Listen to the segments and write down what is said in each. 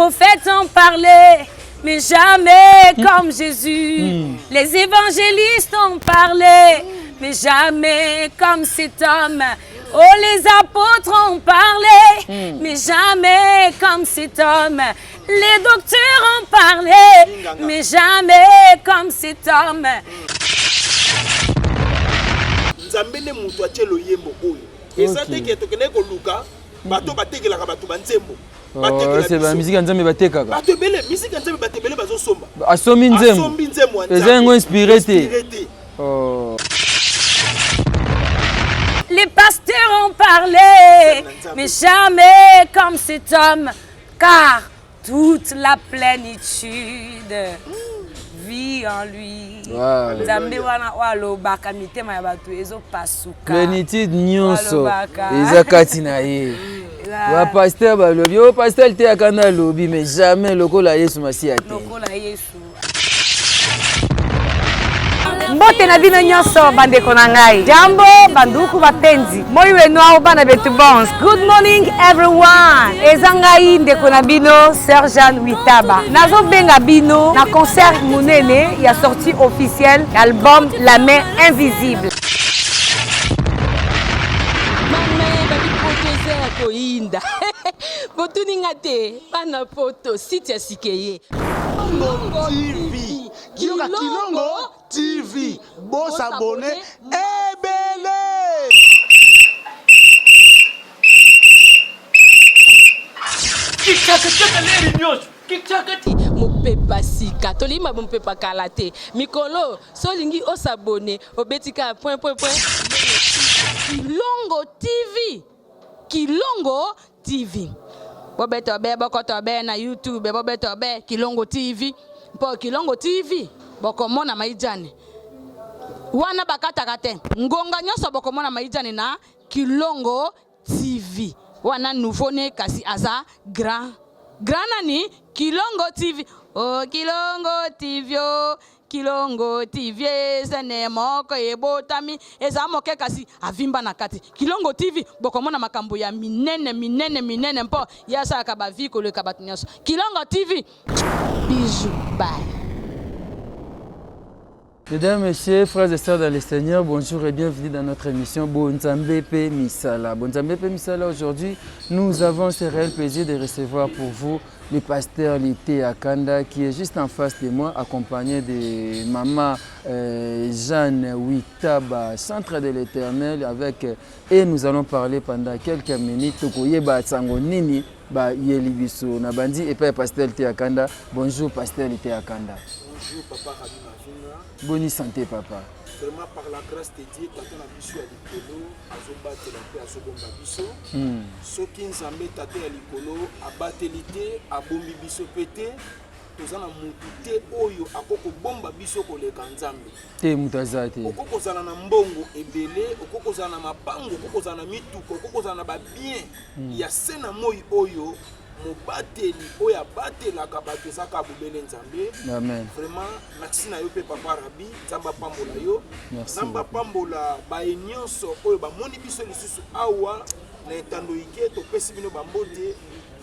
prophètes ont parlé, mais jamais comme Jésus. Les évangélistes ont parlé, mais jamais comme cet homme. Oh, les apôtres ont parlé, mais jamais comme cet homme. Les docteurs ont parlé, mais jamais comme cet homme. Nzambene mutu achelo yembo oyo. Ezate ke tokene ko luka, bato batekela ka bato banzembo. C'est la musique nzambe batekaka. Bato bele, musique nzambe batebele bazo somba. Asomi nzembo. Asombi nzembo. Ezengo inspiré te. Oh. Les pasteurs ont parlé, mais jamais comme cet homme, car toute la plénitude vit en lui. Plénitude nyonso ezakati na ye. Wa pasteur balobi, o pasteur te akana lobi, mais jamais lokola Yesu Masiya te. Lokola Yesu. Mbote na bino nyonso bandeko na ngai. Jambo banduku bapenzi. Moi wenu ao bana betu bons. Good morning everyone. Ezangai ndeko na bino Sœur Jeanne Witaba. Nazo benga bino na concert munene ya sortie officielle album La Main Invisible. Koinda. Botuninga te bana poto site sikeye. TV. Kilongo TV. Bon s'abonner. Ebele. Kikaka leri nyosho. Kikaka mopepa sika. Tolima mopepa kalate. Mikolo solingi osabone obetika point. Kilongo TV. Kilongo TV. Bobeto be bokoto be na YouTube bobeto be Kilongo TV. Po Kilongo TV bokomona maijane. Wana bakata kate. Ngonga nyoso bokomona maijane na Kilongo TV. Wana nouveau-né kasi aza grand nani Kilongo TV. Oh Kilongo TV oh. Kilongo TV zene moko ebotami eza moke kasi avimba na kati. Kilongo TV bokomona makambo ya minene mpo yasa ka ba vie ko le kabatinyoso. Kilongo TV bijou bye. Mesdames, Messieurs, frères et sœurs dans le Seigneur, bonjour et bienvenue dans notre émission Bonzambe Pe Misala. Bonzambe Pe Misala, aujourd'hui, nous avons ce réel plaisir de recevoir pour vous le pasteur Lité Akanda qui est juste en face de moi, accompagné de maman Jeanne Witaba, Centre de l'Éternel, avec et nous allons parler pendant quelques minutes. Tokoyeba Tsango Nini, Yelibiso Nabandi et Père Pasteur Lité Akanda. Bonjour Pasteur Lité Akanda. Bonjour Papa Rabina. Bonne santé, papa. Vraiment par la grâce de Dieu, quand on a vu à l'Ikolo, à Zomba, à Zobomba Biso, ceux qui nous ont mis à l'Ikolo, à Batelité, à Bombi Biso Pété, tous en a monté Oyo, à Koko Bomba Biso, pour les Kanzambi. Té Moutazate. Au Koko Zana Mbongo, Ebele, au Koko Zana Mapango, au Koko Zana Mituko, au Koko Zana Babien, il y a Sena Moi Oyo. Mobateli oya batela kabakeza ka bubele nzambe. Amen. Vraiment merci na yo pe papa Rabi, nzamba pambola yo. Nzamba pambola ba enyonso oyo ba moni biso lisusu awa na etando ike to pesi bino bambote.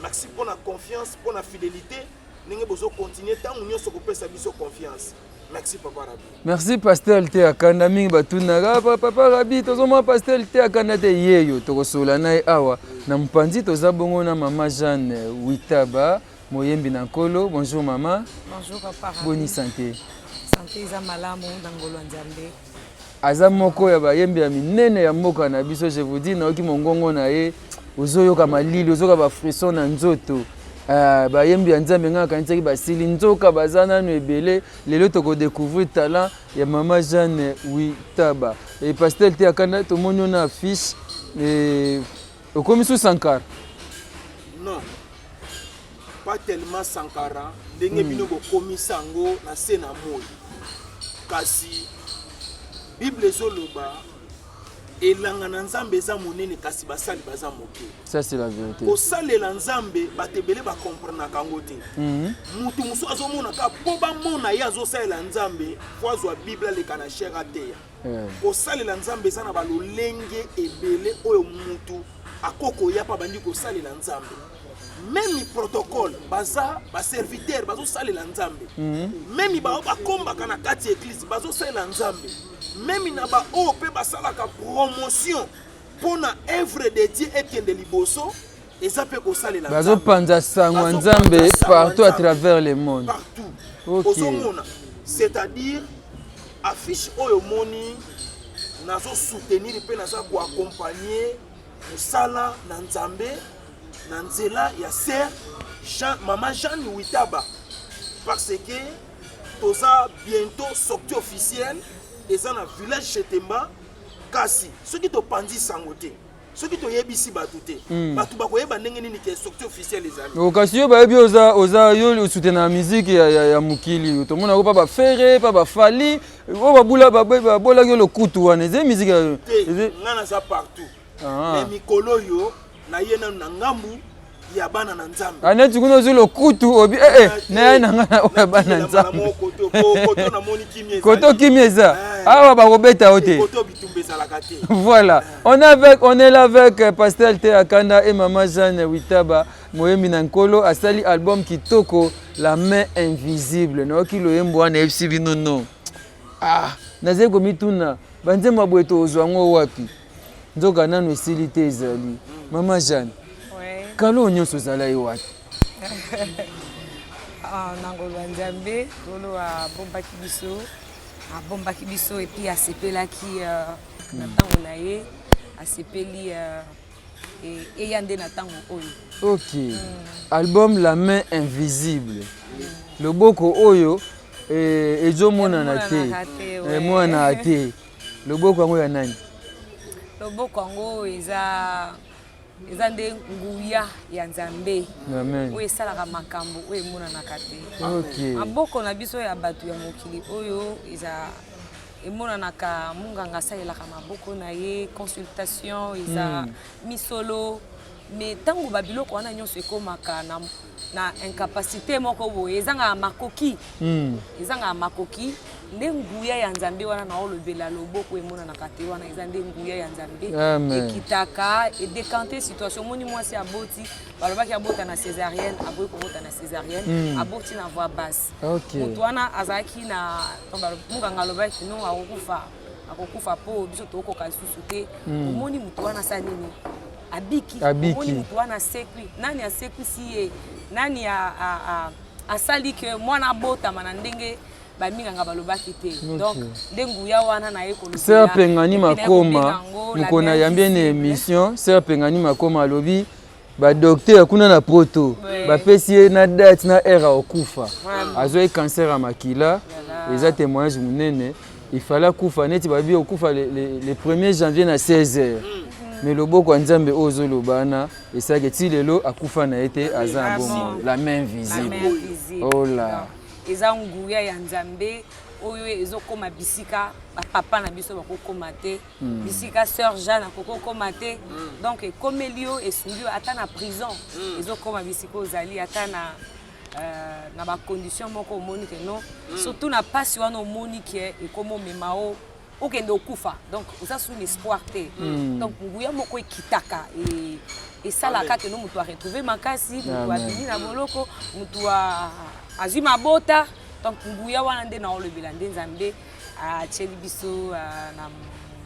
Merci pour la confiance, pour la fidélité. Ninge bozo continuer tant nyonso ko pesa biso confiance. Merci Papa Rabi. Merci Pasteur Lité Akanda mingi batuna Papa Rabi tozoma Pasteur Lité Akanda te yeyo tokosola na awa na mpanzi toza bongo na maman Jeanne Witaba moyembi na nkolo. Bonjour maman. Bonjour Papa Rabi. Bonne santé. Santé za malamu ndangolo nzambe. Aza moko ya bayembi ya minene ya mboka na biso, je vous dis na oki mongongo na ye ozoyoka malili ozoka ba frisson na nzoto. Bayembi ya nzambe nga kanitsaki basili nzoka bazana no ebele lelo toko découvrir talent ya maman Jeanne Witaba. Et Pasteur Lité Akanda to monyo na affiche okomisu Sankara. Non. Pas tellement Sankara, ndenge bino bo komisango na sena moi. Kasi Bible zoloba elanga na nzambe za monene kasi basali baza moke. Ça c'est la vérité. Ko salela nzambe batebele ba comprendre kango te. Mutu muso azomona ka po ba mona ya zo salela nzambe fwazwa Bible le kana shera te. Ko salela nzambe za na balolenge ebele oyo mutu akoko ya pa bandi ko salela nzambe. Même protocole baza ba serviteur bazo salela nzambe. Même ba komba kana kati église bazo salela nzambe. Même na ba o pe basala ka promotion pour na œuvre de Dieu ekende liboso. Et ça peut saler la bazo panza sangwa nzambe partout à travers le monde. Partout. OK. C'est-à-dire affiche oyo moni nazo soutenir pe nazo ko accompagner musala na nzambe na nzela ya sœur maman Jeanne Witaba parce que toza bientôt sortie officielle et ça na village Chetemba kasi ce qui to pandi sangote. Ce qui te yebisi batute batu bakoyeba ndenge nini ke sortie officielle les amis okasiyo bayebi oza yo soutenir musique ya mukili to mona ko pa ba fere pa ba fali ko babula babola yo le kutu wana ze musique ngana za partout mais mikolo yo na yena na ngambu ya bana na nzambe aneti kuno zo le kutu obi na ngana o bana nzambe koto kimeza awa ba robeta ote voilà on est là avec Pasteur Théa Kanda et maman Jeanne Witaba moyembi na nkolo asali album kitoko La main invisible no kilo yembo wana FC bino no naze ko mituna banzemba bweto ozwango wapi nzoka nanu esili te ezali maman Jeanne kalo nyonso zala yi wapi nangolo nzambe tolo abombaki biso et puis asepelaki na ntango na ye asepeli eya nde na ntango oyo. OK. Album La main invisible. Loboko oyo ezomonana te mwana te loboko yango ya nani? Loboko yango eza nde nguya ya nzambe oyo esalaka makambo oyo emonanaka te. Maboko na biso ya bato ya mokili oyo eza emonanaka munganga asalelaka maboko na ye consultation eza misolo mais ntango babiloko wana nyonso ekomaka na incapacité moko boye ezanga makoki nde nguya ya nzambe wana na olobela loboko emonanaka te wana eza nde nguya ya nzambe ekitaka edekante situation moni mwasi aboti balobaki abota na césarienne aboyi kobota na césarienne aboti na voix basse moto wana azalaki na munganga alobaki no akokufa po biso tokoka lisusu te omoni moto wana sa nini abiki omoni moto wana asekwi nani asekwisi ye nani asali ke mwana abotama na ndenge baminganga balobaki te donc ndenguya wana na ye kolobela Sœur Pengani Makoma mukona yambie na émission Sœur Pengani Makoma alobi ba docteur kuna na poto bapesi ye na date na heure okufa azoyi cancer ya makila eza témoignage munene il fallait kufa neti babi okufa le 1er janvier na 16h mais loboko nzambe ozo lobana esake ti lelo akufa na ete aza bon la main invisible oh là eza nguya ya nzambe oyo ezokoma bisika papa na biso bakokoma te bisika sœur Jeanne akokoma te donc ekomeli yo esungi yo ata na prison ezokoma bisika ozali ata na bacondition moko omoni ke non surtout na pasi wana omoni ke ekomomema o okende okufa donc oza sous l'espoir te donc nguya moko ekitaka esalaka ke no moto aretrouve makasi moto abimi na boloko moto azwi mabota donc nguya wana nde na olobela nde nzambe atieli biso na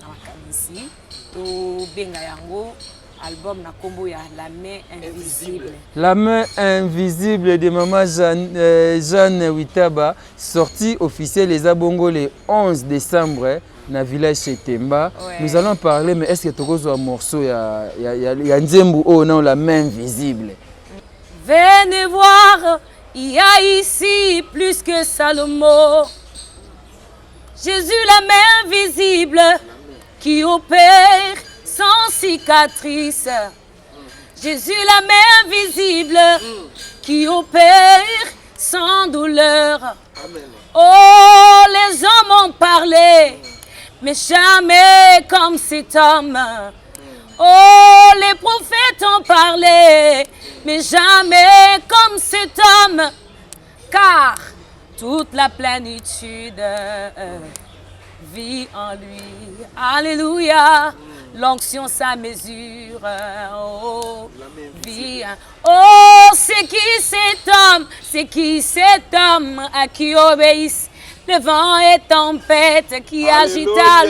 makamisi tobenga yango album na kombo ya La main invisible. La main invisible de maman Jeanne Witaba, sortie officielle les Abongo le 11 décembre na village Chetemba. Nous allons parler, mais est-ce que tu as un morceau ya Nzembu oh non La main invisible? Venez voir, il y a ici plus que Salomon. Jésus la main invisible qui opère sans cicatrice. Jésus la main invisible qui opère sans douleur. Oh, les hommes ont parlé, mais jamais comme cet homme. Oh, les prophètes ont parlé, mais jamais comme cet homme. Car toute la plénitude vit en lui. Alléluia. l'onction sans mesure. Oh, vie. Oh, c'est qui cet homme à qui obéissent le vent et tempête, qui agita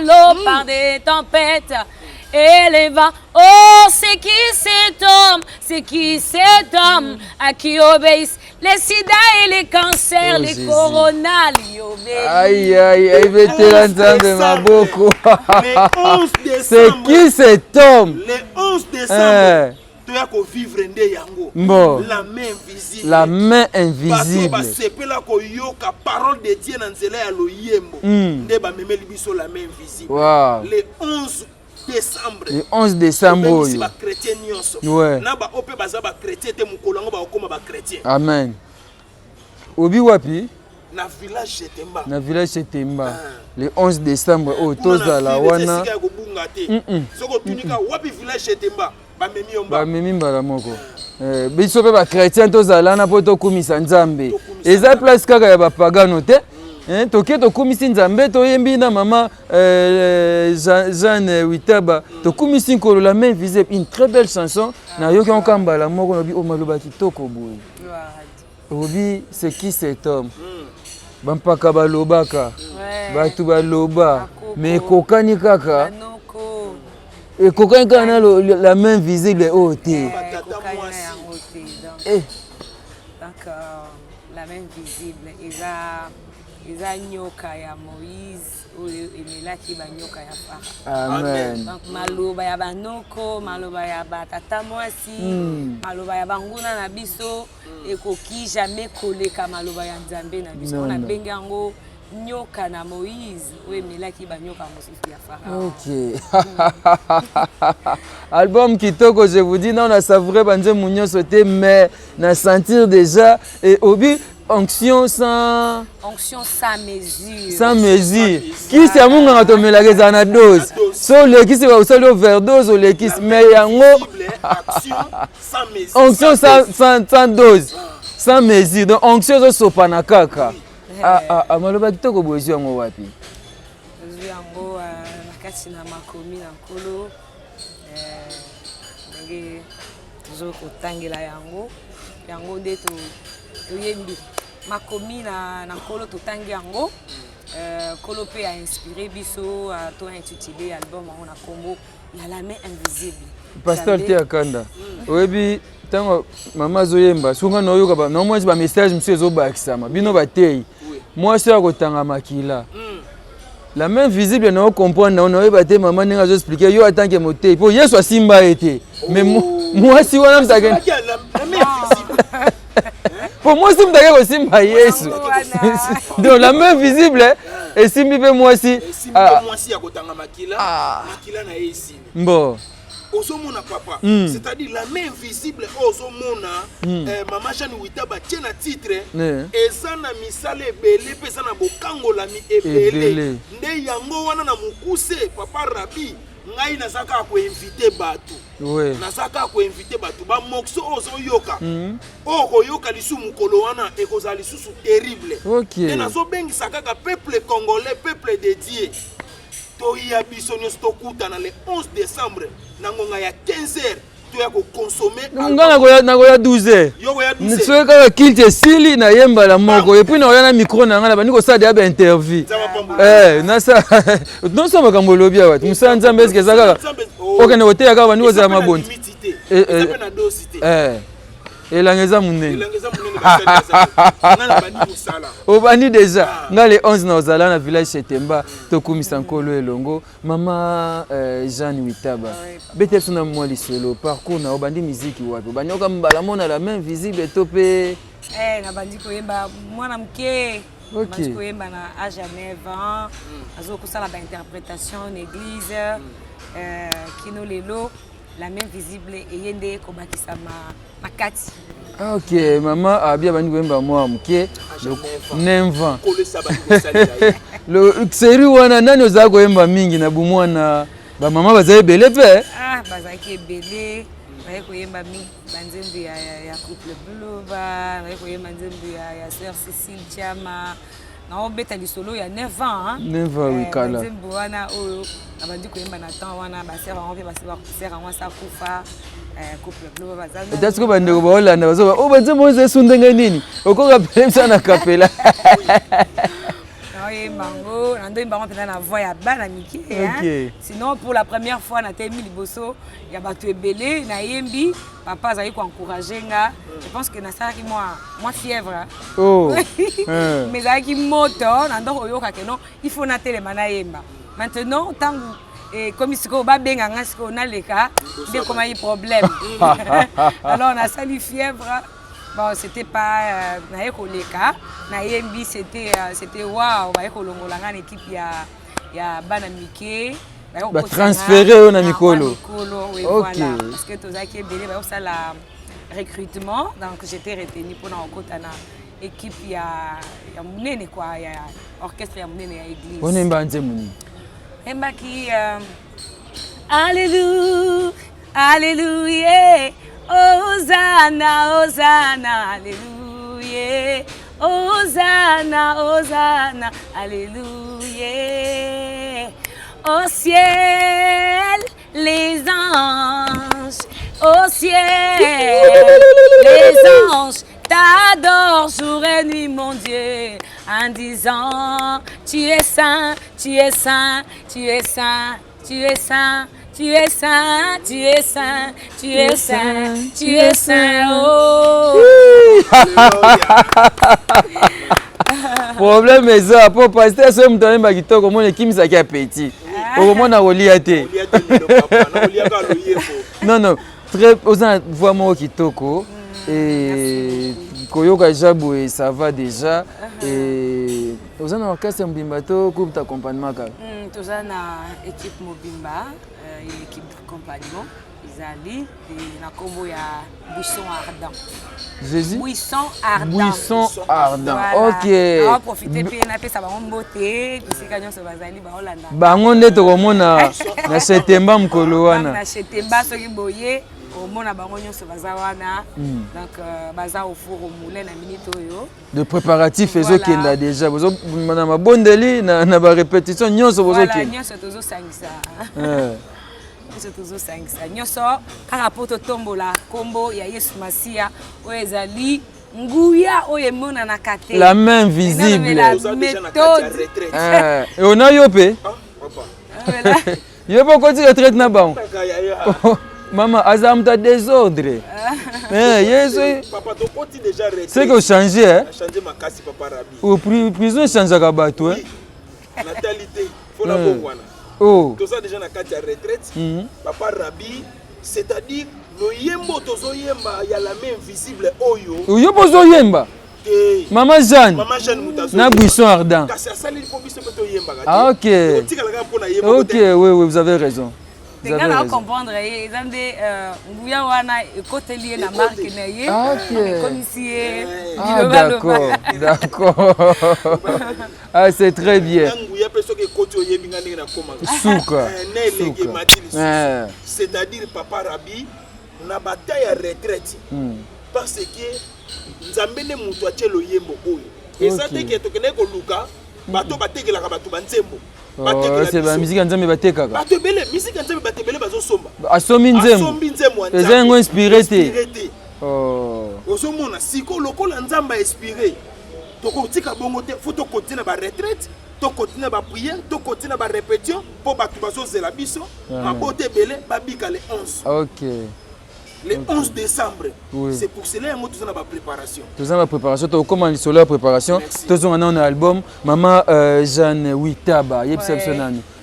l'eau par des tempêtes et les vents. Oh, c'est qui cet homme à qui obéissent les sida et les cancers, les coronas, lui obéissent. Aïe, vétéran de Maboko. Le 11 décembre. C'est qui cet homme? Le 11 décembre. Tu as qu'à vivre yango. Bon. La main invisible. La main invisible. Parce que c'est là qu'on yoka parole de Dieu dans nzela ya loyembo. Ndeba memeli biso la main invisible. Wow. Le 11 décembre. Le 11 décembre. C'est ba chrétien nyonso. Ouais. Na ba ope baza ba chrétien te mukolanga ba okoma ba chrétien. Amen. Obi wapi? Na village Chetemba. Na village Chetemba. Le 11 décembre au tozala wana. Soko tunika wapi village Chetemba. Bamemi mbala moko. Biso pe ba chrétien tozala na poto kumisa nzambe. Eza place kaka ya ba pagano te. Toke tokumisi nzambe toyembi na mama Jeanne Witaba. Tokumisi nkolo la main visible, une très belle chanson. Na yoki okambala moko nobi o maloba kitoko boye. Obi c'est qui cet homme? Bampaka balobaka. Batu baloba. Mais kokani kaka. Et coquin a la main visible est haute. Donc, la main visible, ils a nyoka ya Moïse, ou emela ki ba nyoka ya Pharaon. Amen. Donc, maloba ya banoko, maloba ya batata mwasi, maloba ya banguna na biso, ekoki jamais koleka maloba ya nzambe na biso. On a bengi yango nyoka na Moïse, oui, mais là qui ba nyoka mosusu ya Pharaon. OK. Album kitoko, je vous dis, non, on a savouré banze mounio sauté, mais na sentir déjà et obi onction sans mesure. Sans mesure. Qui c'est amunga ngatomela keza na dose. So le qui c'est ba usali overdose le qui mais yango onction sans dose. Sans mesure. Donc onction zo sopana kaka. Maloba kitoko bozi yango wapi? Bozi yango nakati na makomi na nkolo ndenge tozokotangela yango nde toyembi makomi na nkolo totangi yango nkolo mpe ainspiré biso tointitulé album yango na kombo ya la main invisible. Pasteur te akanda oyebi ntango mama azoyemba soki na oyoka naomwasi bamessage mosusu ezobakisama bino batei mwasi akotanga makila la main visible na ocomprendre na oyeba te mama ndenge azoexplike yo atanke motei mpo yesu asimba ye te mais mwasi wana mtake mpo mwasi mtake kosimba yesu donc la main visible esimbi mpe mwasi akotanga makila na ye esili mbo ozomona papa c'est-à-dire la main invisible ozomona mama Jeanne Witaba tient na titre eza na misala ebele pe eza na bokangolami ebele nde yango wana na mokuse papa Rabi ngai nazaka koinvite bato nazaka koinvite bato bamokso ozoyoka okoyoka lisu mokolo wana ekozala lisusu terrible nde nazobengisa kaka peuple congolais peuple dédié toya biso nyonso tokutana le 11 décembre na ngonga ya 15h toya kokonsome nga nakoya 12h soki kaka kilte esili nayembala moko epui nakoya na micro na nga na bandi kosala deya bainterview nonso makambo olobi awa mosala nzambe eske eza kaka okende koteya kaka bandi kozala mabondi elanga eza monene obandi deja nga le 11 na ozala na village Chetemba tokumisa nkolo elongo mama Jeanne Witaba bete biso na mwa lisolo parcours na obandi miziki wapi obandi oka mbala mona la main visible to mpe nabandi koyemba mwana moke bandi koyemba na age ya 9 ans azokosala bainterprétation na église kino lelo la main visible eye nde kobakisa makati. Ok, maman abia bandi koyemba mwa moke 9 ans. Le série wana nani oza koyemba mingi na bumwana ba mama baza ebele pe? Bazaki ebele baye koyemba mingi banzembe ya couple Blova, baye koyemba nzembe ya sœur Cécile Chama, naobeta lisolo ya 9 ans 9 ans oui kala nzembo wana oyo nabandi koyemba na temps wana basere yango mpe basere yango asakufa couple globe bazana peut-être que bandeko baolanda bazoba o banzembo oyo esundenge nini okokapela biso na kapela naoyembango nandoyembango mpenza na voix ya bana mike sinon pour la première fois natemi liboso ya bato ebele nayembi papa azali koencourage nga je pense que nasalaki mwa fièvre mais ezalaki moto nandoko oyokake non il faut natelema nayemba maintenant ntango comme sikoyo babenga nga sikoyo naleka nde ekomaki problème alors nasali fièvre. Bon, c'était pas naye koleka nayembi c'était waouh baye kolongola nga équipe ya bana mike ba transférer na mikolo oui, voilà parce que tozaki ebele bayo sala recrutement donc j'étais retenue pour na okota na équipe ya munene quoi ya orchestre ya munene ya église on emba nzembo nini embaki alléluia alléluia Hosanna, Hosanna, alléluia. Hosanna, Hosanna, alléluia. Au ciel, les anges, au ciel, les anges t'adorent jour et nuit, mon Dieu, en disant, tu es saint, tu es saint, tu es saint, tu es saint. Tu es saint, tu es saint, tu es saint, tu es saint, oh. Problème eza po pasteur so mutane ba kitoko mona kimisaki appétit. Okomona kolia te. Non, très oza voix mo kitoko et koyoka jabu et ça va déjà et oza na orchestre mbimba to groupe d'accompagnement ka. Toza na équipe mobimba. Équipe d'accompagnement, Isali, et la combo ya Buisson Ardent. Jésus? Buisson Ardent. Buisson Ardent, voilà. Ok. On va profiter puis on a fait ça va beauté, puis c'est quand ça va zali ba Hollanda. Bango nde tokomona na Setemba mkolo wana. Na Setemba soki boye, omona bango nyonso baza wana. Donc baza au four au moulin na minute oyo. De préparatifs ezokenda déjà. Bozo na mabondeli na ba répétition nyonso bozo kenda. Voilà, nyonso tozo sangisa. Nyonso kaka poto tombola kombo ya Yesu Masia oyo ezali nguya oyo emonana kate la main visible la méthode et on a yopé yopo koti retraite na bango maman azamta désordre papa to koti déjà retraite c'est que changer hein changer makasi papa Rabi au prison changeaka bato hein natalité faut la bongwana. Oh. Tout ça déjà na kati ya retraite. Papa Rabi, c'est-à-dire no yembo tozo yemba ya la main visible oyo. Yo bozo yemba. Maman Jeanne. Maman Jeanne mutazo. Na Buisson Ardent. Kasi asali ko biso to yemba ga. Ah OK. OK, oui, vous avez raison. Vous allez comprendre, ils ont des nguya wana ekoteli na marque na ye. Comme ici. Ah d'accord. Ah c'est très bien. Nguya peso ke koti oyembi ngani na koma. Souka. C'est-à-dire papa Rabi na bataille ya retraite. Parce que nzambe ne mutu achelo yembo oyo. Ezate ke tokene ko luka bato batekelaka bato banzembo. C'est la musique nzambe batekaka. Bato bele musique nzambe bato bele bazosomba. Asomi nzembo. Asombi nzembo nzambe. Ezango inspiré te. Oh. Ozomona siko lokola nzamba inspiré. Toko tika bongo te faut to continuer ba retraite, to continuer ba prière, to continuer ba répétition pour bato bazozela biso. Mabote bele babika le 11. OK. Le 11 décembre, oui. C'est pour cela que nous avons la préparation. Nous avons la préparation, nous avons la préparation. Nous avons un album, Maman Jeanne Witaba,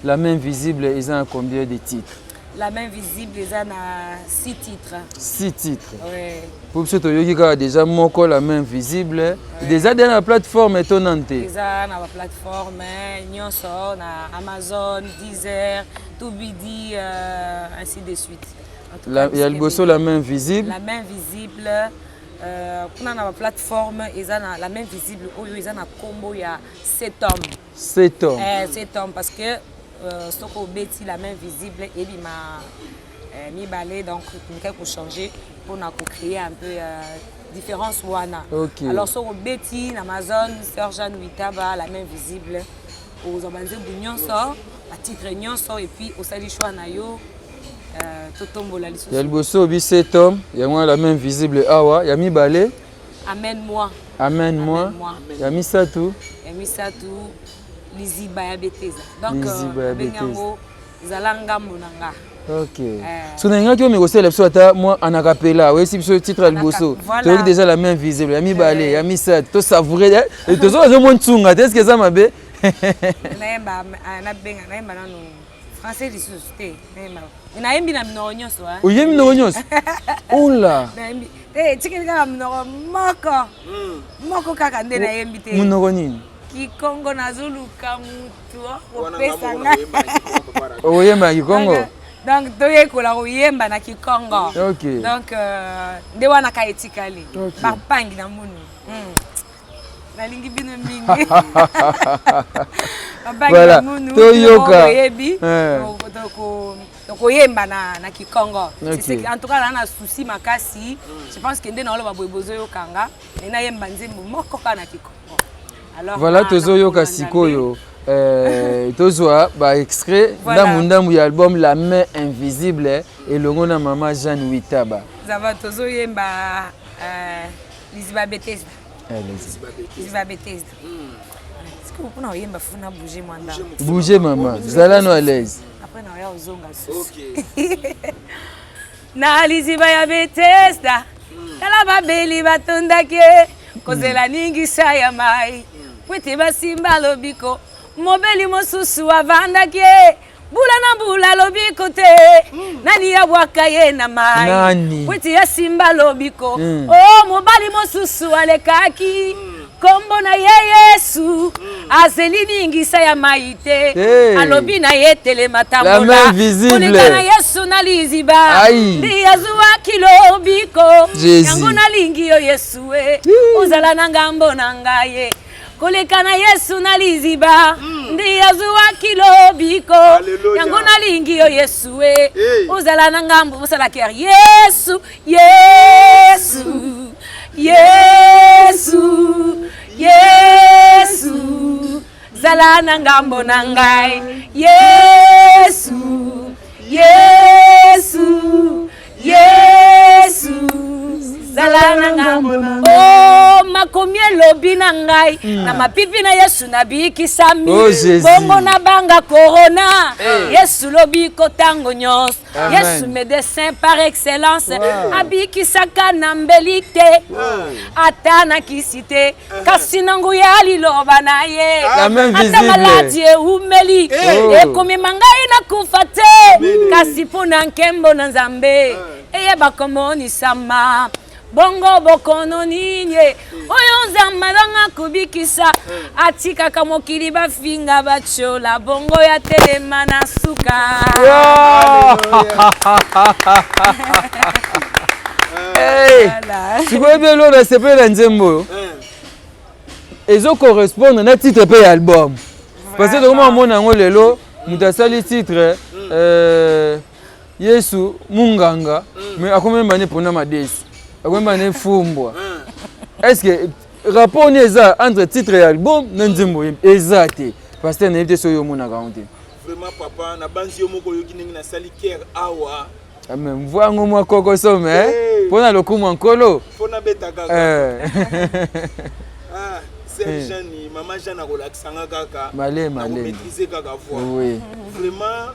La main visible, ils ont combien de titres? La main visible, ils ont 6 titres. 6 titres. Oui. Pour ce qui est déjà Moko, La main visible, déjà dans la plateforme étonnante. Déjà dans la plateforme, Nyonso, Amazon, Deezer, Tubidi, ainsi de suite. Il y a le bosso La main visible. La main visible. Pour la plateforme, ils ont la main visible. Ils ont un combo, il y a 7 hommes. 7 hommes. 7 hommes parce que Soko Betty, La main visible, et il m'a mi-balai, donc pour changer, pour créer un peu différence wana. Okay. Alors sur Betty, Amazon, Sœur Jeanne Witaba, la main visible, aux Amazon Nyonso, à titre Nyonso, et puis au Salichou Nayo, Totombo la lisusu. Il y a le bosso obi 7 hommes, il y a moi la main visible awa, il y a mi balai. Amène-moi. Amène-moi. Il y a mi Satou. Il y a mi Satou, Liziba ya Beteza. Donc Liziba ya benyango zalanga monanga. Ok. So na ngaki o me kosela biso ata moi en acapella, oui si biso titre le bosso. Tu as déjà la main visible, il y a mi balai, il y a mi Satou, to savourer et to zo zo mon tsunga, est-ce que ça mabe? Naemba na benga naemba nanu français lisusu te naemba. Naembi na mnongo nyonso hein. Oyemi mnongo nyonso. Oula. Naembi. Tikini kaka mnongo moko kaka nde naembi te. Mnongo nini? Kikongo nazoluka mutu opesa ngai. Oyemba Kikongo. Donc toyekola koyemba na Kikongo. OK. Donc nde wana ka etikali. Bapangi na munu. Nalingi bino mingi. Voilà. Toyoka. Tokoyemba na Kikongo. C'est en tout cas là na souci makasi. Je pense que nde na oloba boyebozo yokanga. Na yemba nzembo moko ka na Kikongo. Alors voilà tozoyoka sikoyo. Tozwa ba extrait ndambu ya album La Main Invisible et longo na Mama Jeanne Witaba. Zava tozoyemba Liziba Beteza. Liziba Beteza. Est-ce que vous pouvez yemba funa bouger mwanda? Bouger maman, zala no à l'aise. Après na ya ozonga susu. Na Liziba ya Beteza. Tala babeli batondake kozela ningi saya mai. Kwete basimba lobiko mobeli mosusu avandaki bula na bula lobiko te nani ya bwaka ye na mai nani kwete ya simba lobiko oh mobali mosusu alekaki kombo na ye Yesu azeli ningisa ya maite alobi na ye telematambola kunika na Yesu na Liziba ndi azuwa kilobiko yango na lingi yo Yesu ozala na ngambo na ngaye koleka na Yesu na Liziba ndi azuwa kilobiko yango na lingi yo Yesu ozala na ngambo osala kер Yesu Yesu Yesu Yesu zala na ngambo na ngai Yesu Yesu Yesu zala na ngambo na oh makomi elobi na ngai na mapipi na Yesu na bikisami bongo na banga corona Yesu lobi kotango nyonso Yesu médecin par excellence abikisaka na mbelite ata na kisite kasi nangu ya liloba na ye ata maladi eumeli ekomi mangai na kufa te kasi pona nkembo na Nzambe eyeba komonisama bongo bokono ninye oyo Nzambe alanga kubikisa atikaka mokili bafinga bachola bongo ya telema na suka sikoyo mpe lona sepe na nzembo ezo correspondre na titre mpe ya album parce que tokoma mona yango lelo moto asali titre Yesu munganga mais akomemba ne mpona madesu akomemba ne fumbwa est-ce que rapport ni eza entre titre et album na nzembo eza te parce que nayebi te so yo omonaka yango te vraiment papa na banzi yo moko oyoki ndenge nasali kere awa mvua yango mwa koko some mpona lokumu nkolo mpona beta kaka Sœur Jeanne, Maman Jeanne akolakisanga kaka maîtriser kaka voix vraiment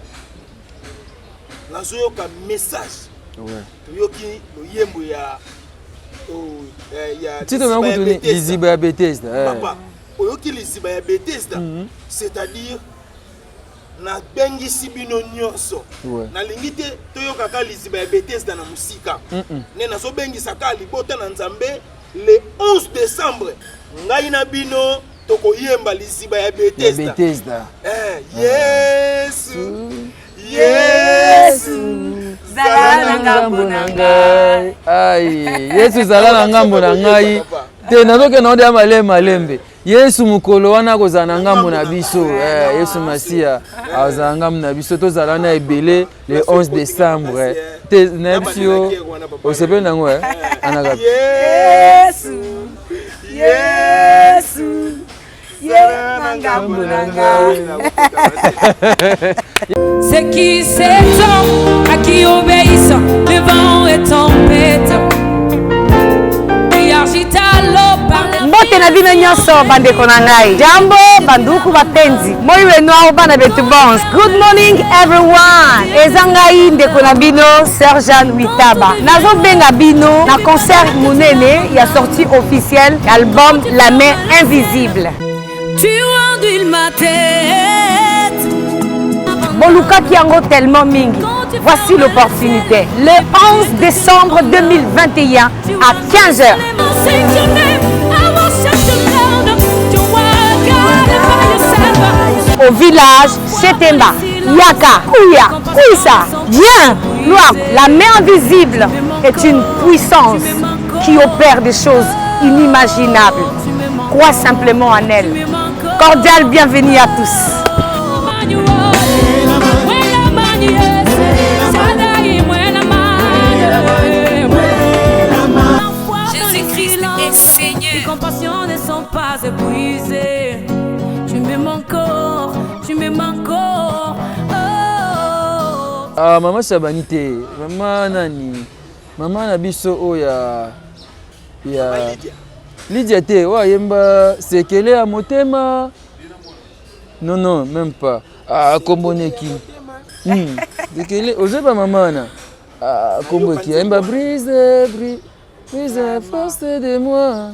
nazoyoka message toyoki loyembo ya titre na kutuni Liziba ya Betesda papa oyoki Liziba ya Betesda c'est-à-dire na bengisi bino nyonso nalingi te toyokaka Liziba ya Betesda na musika ne nazobengisaka libota na Nzambe le 11 décembre ngai na bino tokoyemba Liziba ya Betesda Yesu Yesu zala na ngambo na ngai ai Yesu zala na ngambo na ngai te nazoke na onde ya malembe Yesu mukolo wana kozala ngambo na biso. Yesu Masia azala ngambo na biso tozala na ebele le 11 décembre. Te nepsio osepeli nango anaka. Yesu. Yesu. Ceux qui s'étonnent, à qui obéissent, le vent est tempête. Mbote na bino nyonso bandeko na ngai. Jambo banduku bapenzi. Moi wenu au bana betu bons. Good morning everyone. Ezangai ndeko na bino Sœur Jeanne Witaba. Nazo benga bino na concert munene ya sortie officielle l'album La Main Invisible. Tu enduis ma tête. Moluka Kiango tellement mingi. Voici l'opportunité. Le 11 décembre 2021 à 15h. Au village Chetemba, Yaka, Kouya, Kouissa, viens, Loire. La main invisible est une puissance qui opère des choses inimaginables. Crois simplement en elle. Cordial bienvenue à tous. Jésus-Christ est Seigneur. Les compassions ne sont pas épuisées. Tu m'aimes encore, tu m'aimes encore. Ah, maman Sabanité, maman nani, maman Nabiso oh ya Lydia te, wa yemba sekele à motema. Non, même pas. Ah, komboneki. Sekele, oje ba maman na. Ah, komboneki, yemba brise, force de moi.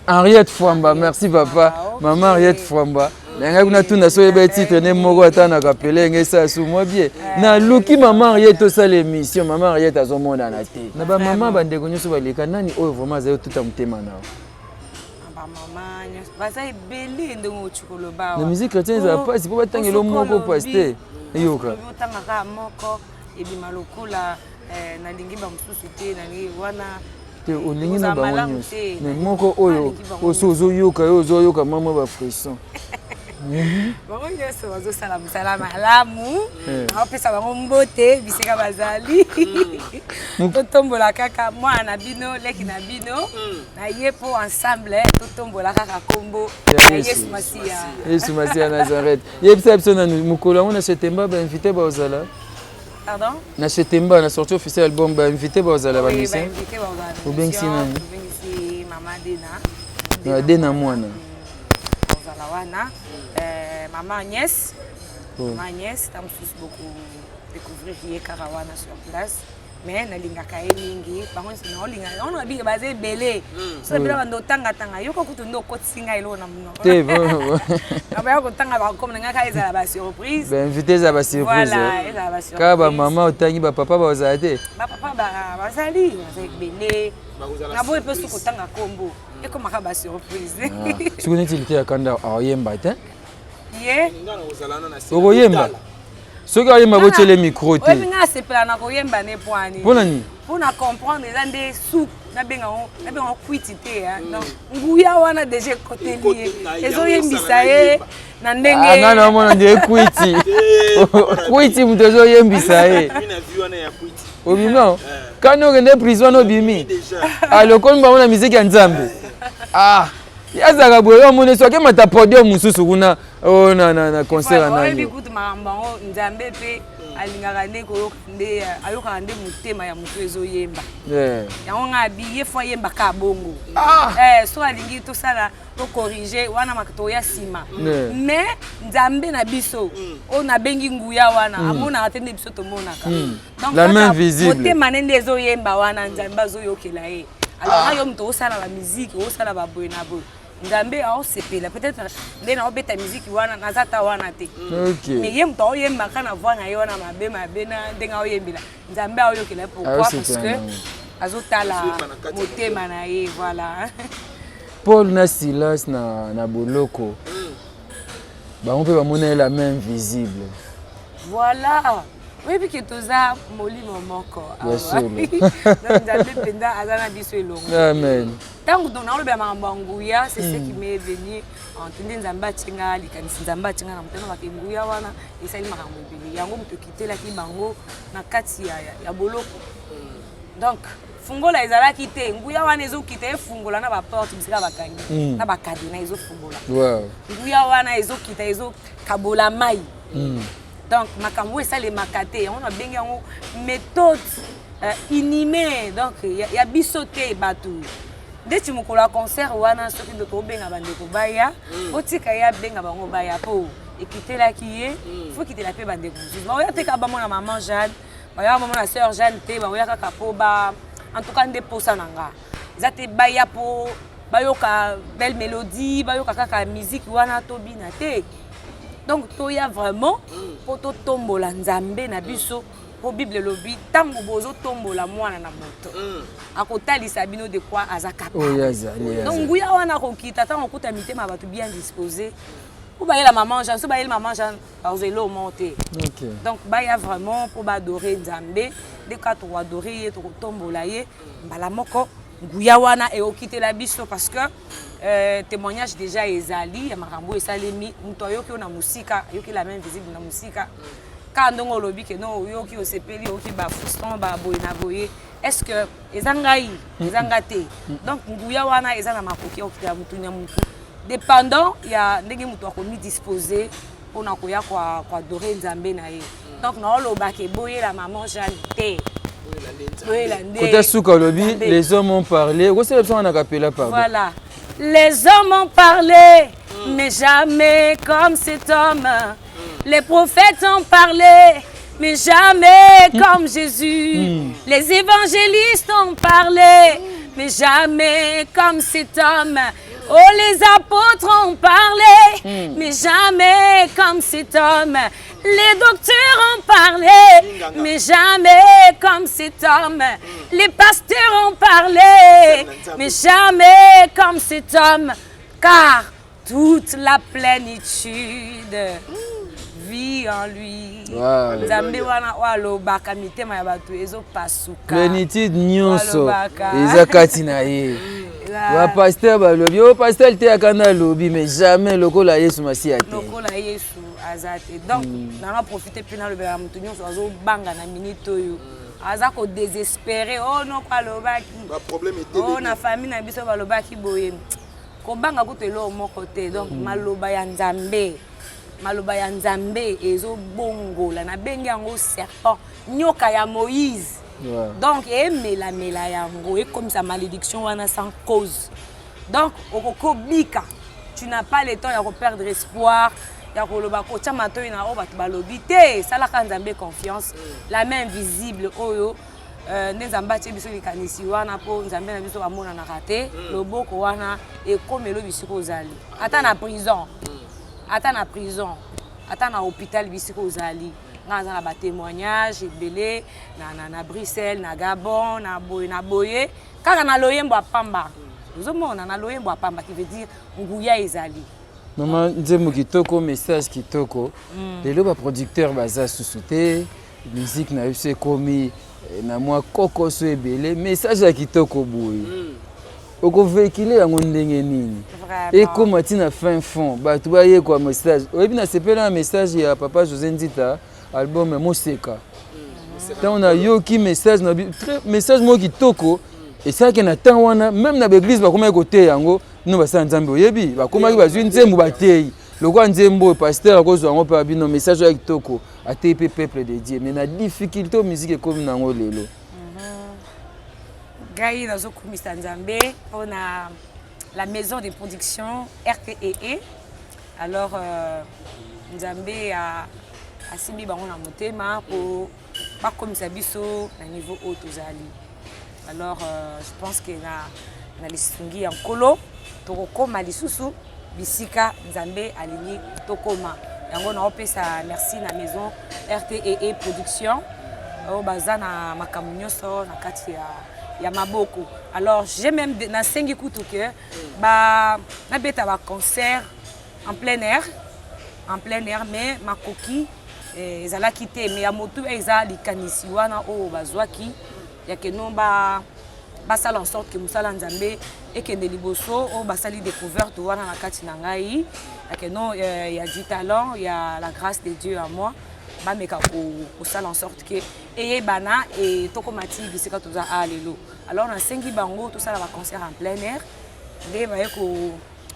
Henriette Fwamba, merci papa. Maman Henriette Fwamba. Nanga kuna tuna so yeba titre ne moko atana kapele ngesa su moi bien. Na luki maman Henriette to sala émission, maman Henriette azomona na te. Na ba maman bandeko nyoso baleka nani oyo vraiment zayo tuta mutema na. Ba maman, baza ebele ndongo chukolo bawa. Na musique chrétienne za pas, c'est pas tangelo moko pasteur. Yoka. Tangaka moko ebima lokola na lingi ba mususu te na wana olingi na bango nyonso mais moko oyo ozoyoka yo ozoyoka mama ba frisson bango nyonso bazosala mosala malamu aopesa bango mbote bisika bazali totombola kaka mwana na bino leki na bino na ye po ensemble totombola kaka kombo ya Yesu Masia. Yesu Masia Nazareth yebisa biso na mokolo yango na Chetemba bainvité bazala. Pardon? Na Chetemba na sortie officielle album ba invité bazala ba mission. Ou bien sinani? Maman Dena. Dena mwana. Bazala wana maman Agnès. Maman Agnès tam sus beaucoup découvrir hier Karawana sur place. Mais na lingaka elingi bango sino linga on a bi basé belé so bila bando tanga yoko kutundo kotsinga ilo na muno te bon aba ko tanga ba comme ngaka ezala ba surprise ba invité za ba surprise voilà ezala ba surprise ka ba maman otangi ba papa ba ozate ba papa ba bazali avec belé na boy pe su ko tanga kombo e ko maka ba surprise su ko neti te akanda ayemba te ye oko yemba soki ayemba botele micro te oyo nga sepela na koyemba ne poani pona ni pona comprendre eza nde su na benga kwiti te donc nguya wana déjà côté lié ezoyembisa ye na ndenge anga na mona nde kwiti muto ezoyembisa ye obima kani okende prison obimi alokoli bango na miziki ya nzambe yazaka boye omone soki mata podium mosusu kuna na concert anayebi kutu makambo yango nzambe mpe alingaka nde koyoka nde ayokaka nde motema ya moto ezoyemba yango nga abi ye fo ayembaka bongo so alingi tosala tokorige wana toya nsima mais nzambe na biso oyo nabengi nguya wana amonaka te nde biso tomonaka donc motema nde ezoyemba wana nzambe azoyokela ye alors yo moto osala ba musique osala ba boye na boye nzambe aosepela peut-être nde na obeta musique wana naza ta wana te mais ye moto aoyembaka na voix na ye wana mabe na ndenge aoyembela nzambe aoyokela pourquoi parce que azotala motema na ye voilà. Paul na Silas na boloko bango mpe bamona la main invisible voilà Oui, puis que tout ça, moli mon corps. Bien sûr. Donc, Nzambe penda azana biso elongo. Amen. Tant que dans le bama banguya, c'est ce qui m'est venu en tenant Nzamba tinga, likanisi Nzamba tinga na mutano bakenguya wana, esali makambo ebele. Yango muto kitela ki bango na kati ya boloko. Donc fungola ezalaki te nguya wana ezokita efungola na ba porte bisika bakangi na bakadena ezofungola. Wow. Nguya wana ezokita ezokabola mai. Donc makambo esale makate on a bengi yango méthode inhumée. Donc ya biso te batu dès tu mokola concert wana soki de to benga bandeko baya otika ya benga bango baya po ekitelaki ye faut kitela pe bandeko ba oya te ka ba mona maman Jeanne ba ya maman la sœur Jeanne te ba oya kaka po ba en tout cas nde posa nanga zate baya po bayoka belle mélodie bayoka kaka musique wana to bina te. Donc toya vraiment pour to tombola Nzambe na biso pour Bible lobi tango bozo tombola mwana na moto akotalisa bino de quoi azaka. Donc nguya wana kokita tango kuta mitema batu bien disposé pour bailler la maman Jean so bailler la maman Jean bazelo monter. Donc baya vraiment pour adorer Nzambe de ka to adorer to tombola ye mbala moko nguya wana e okite la biso parce que témoignage déjà ezali ya makambo esalemi muto yoki na musika yoki la même visible na musika quand ndongo lobi ke no yoki osepeli yoki ba fuston ba boy na boye est-ce que ezangai ezangate donc nguya wana ezana makoki okita mutu nya mutu dépendant ya ndenge mutu akomi disposer pona koya kwa adorer Nzambe na ye. Donc na oloba ke boye la maman Jeanne te. Côté Souka Lobi, les hommes ont parlé. Voilà. Les hommes ont parlé, mais jamais comme cet homme. Les prophètes ont parlé, mais jamais comme Jésus. Les évangélistes ont parlé, mais jamais comme cet homme. Oh, les apôtres ont parlé, mais jamais comme cet homme. Les docteurs ont parlé, mais jamais comme cet homme. Les pasteurs ont parlé, mais jamais comme cet homme. Car toute la plénitude vit en lui. Nzambe wana walobaka mitema ya batu ezopasuka. Plénitude nyonso ezakati na ye. Wa pasteur balobi o pasteur te akana lobi mais jamais lokola Yesu Masia te. Lokola Yesu azate. Donc na profiter pena le ba mutu nyonso azo banga na minute oyo. Aza ko désespérer oh non kwa lobaki. Ba problème était oh na famille na biso balobaki boye. Ko banga ko te lo moko te. Donc maloba ya Nzambe. Maloba ya Nzambe ezo bongola na bengi yango serpent nyoka ya Moïse. Donc emela mela yango et comme sa malédiction wana sans cause. Donc okokobika tu n'as pas le temps ya ko perdre espoir ya ko loba ko tia matoyi na o batu balobi te sala ka Nzambe confiance la main invisible oyo Nzamba tie biso likanisi wana po Nzambe na biso amona na raté loboko wana e komelo bisiko ozali ata na prison. Ata na prison, ata na hôpital bisiko ozali. Nga za na ba témoignage ebele na Bruxelles, na Gabon, na boye. Kaka na loyembo apamba. Ozomona na loyembo apamba qui veut dire nguya ezali. Maman nzembo kitoko message kitoko. Lelo ba producteur baza susute, musique na yose komi na mwa kokoso ebele, message ya kitoko boye. Oko véhiculer yango ndenge nini et comme tina fin fond batu baye kwa message oyebi na sepela un message ya papa José Ndita album Moseka tant on a yoki message na message mo kitoko et ça que na temps wana même na l'église ba koma côté yango no ba sa Nzambe oyebi ba koma ki bazwi nzembo batei lokwa nzembo pasteur akozwa ngo pa bino message ya kitoko atei pe peuple de Dieu mais na difficulté musique comme nango lelo. Gaï dans Okumisa Nzambe, on a la maison de production RTEE. Alors, Nzambe a simbi bango na motema pour pas comme ça biso na niveau haut tozali. Alors, je pense que na lisungi en kolo tokoma lisusu bisika Nzambe aligné tokoma. Yango na opesa merci na maison RTEE production. O bazana makamunyoso na kati ya maboko. Alors j'ai même na sengi kutu que ba na beta ba concert en plein air mais makoki ezalaki te mais ya motu eza likanisi wana oyo bazwaki yake no basala en sorte que mosala nzambe ekende liboso oyo basali découverte wana na kati na ngai yake no ya du talent ya la grâce de Dieu à moi bameka kosala en sorte que eyebana et tokomati bisika toza alelo alors nasengi bango tosala baconcert en plein air nde baye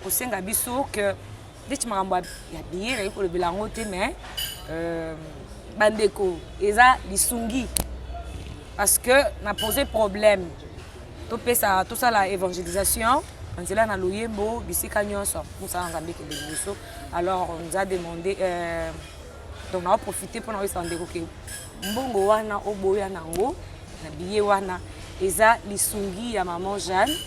kosenga biso que ndeti makambo ya biye naye kolobela yango te mais bandeko eza lisungi parce que na posé problème topesa tosala évangélisation nzela na loyembo bisika nyonso mosala nzambe ekende liboso alors on nous a demandé donc on a profité pour nous ndeko ke mbongo wana oboya nango na biye wana eza lisungi ya maman Jeanne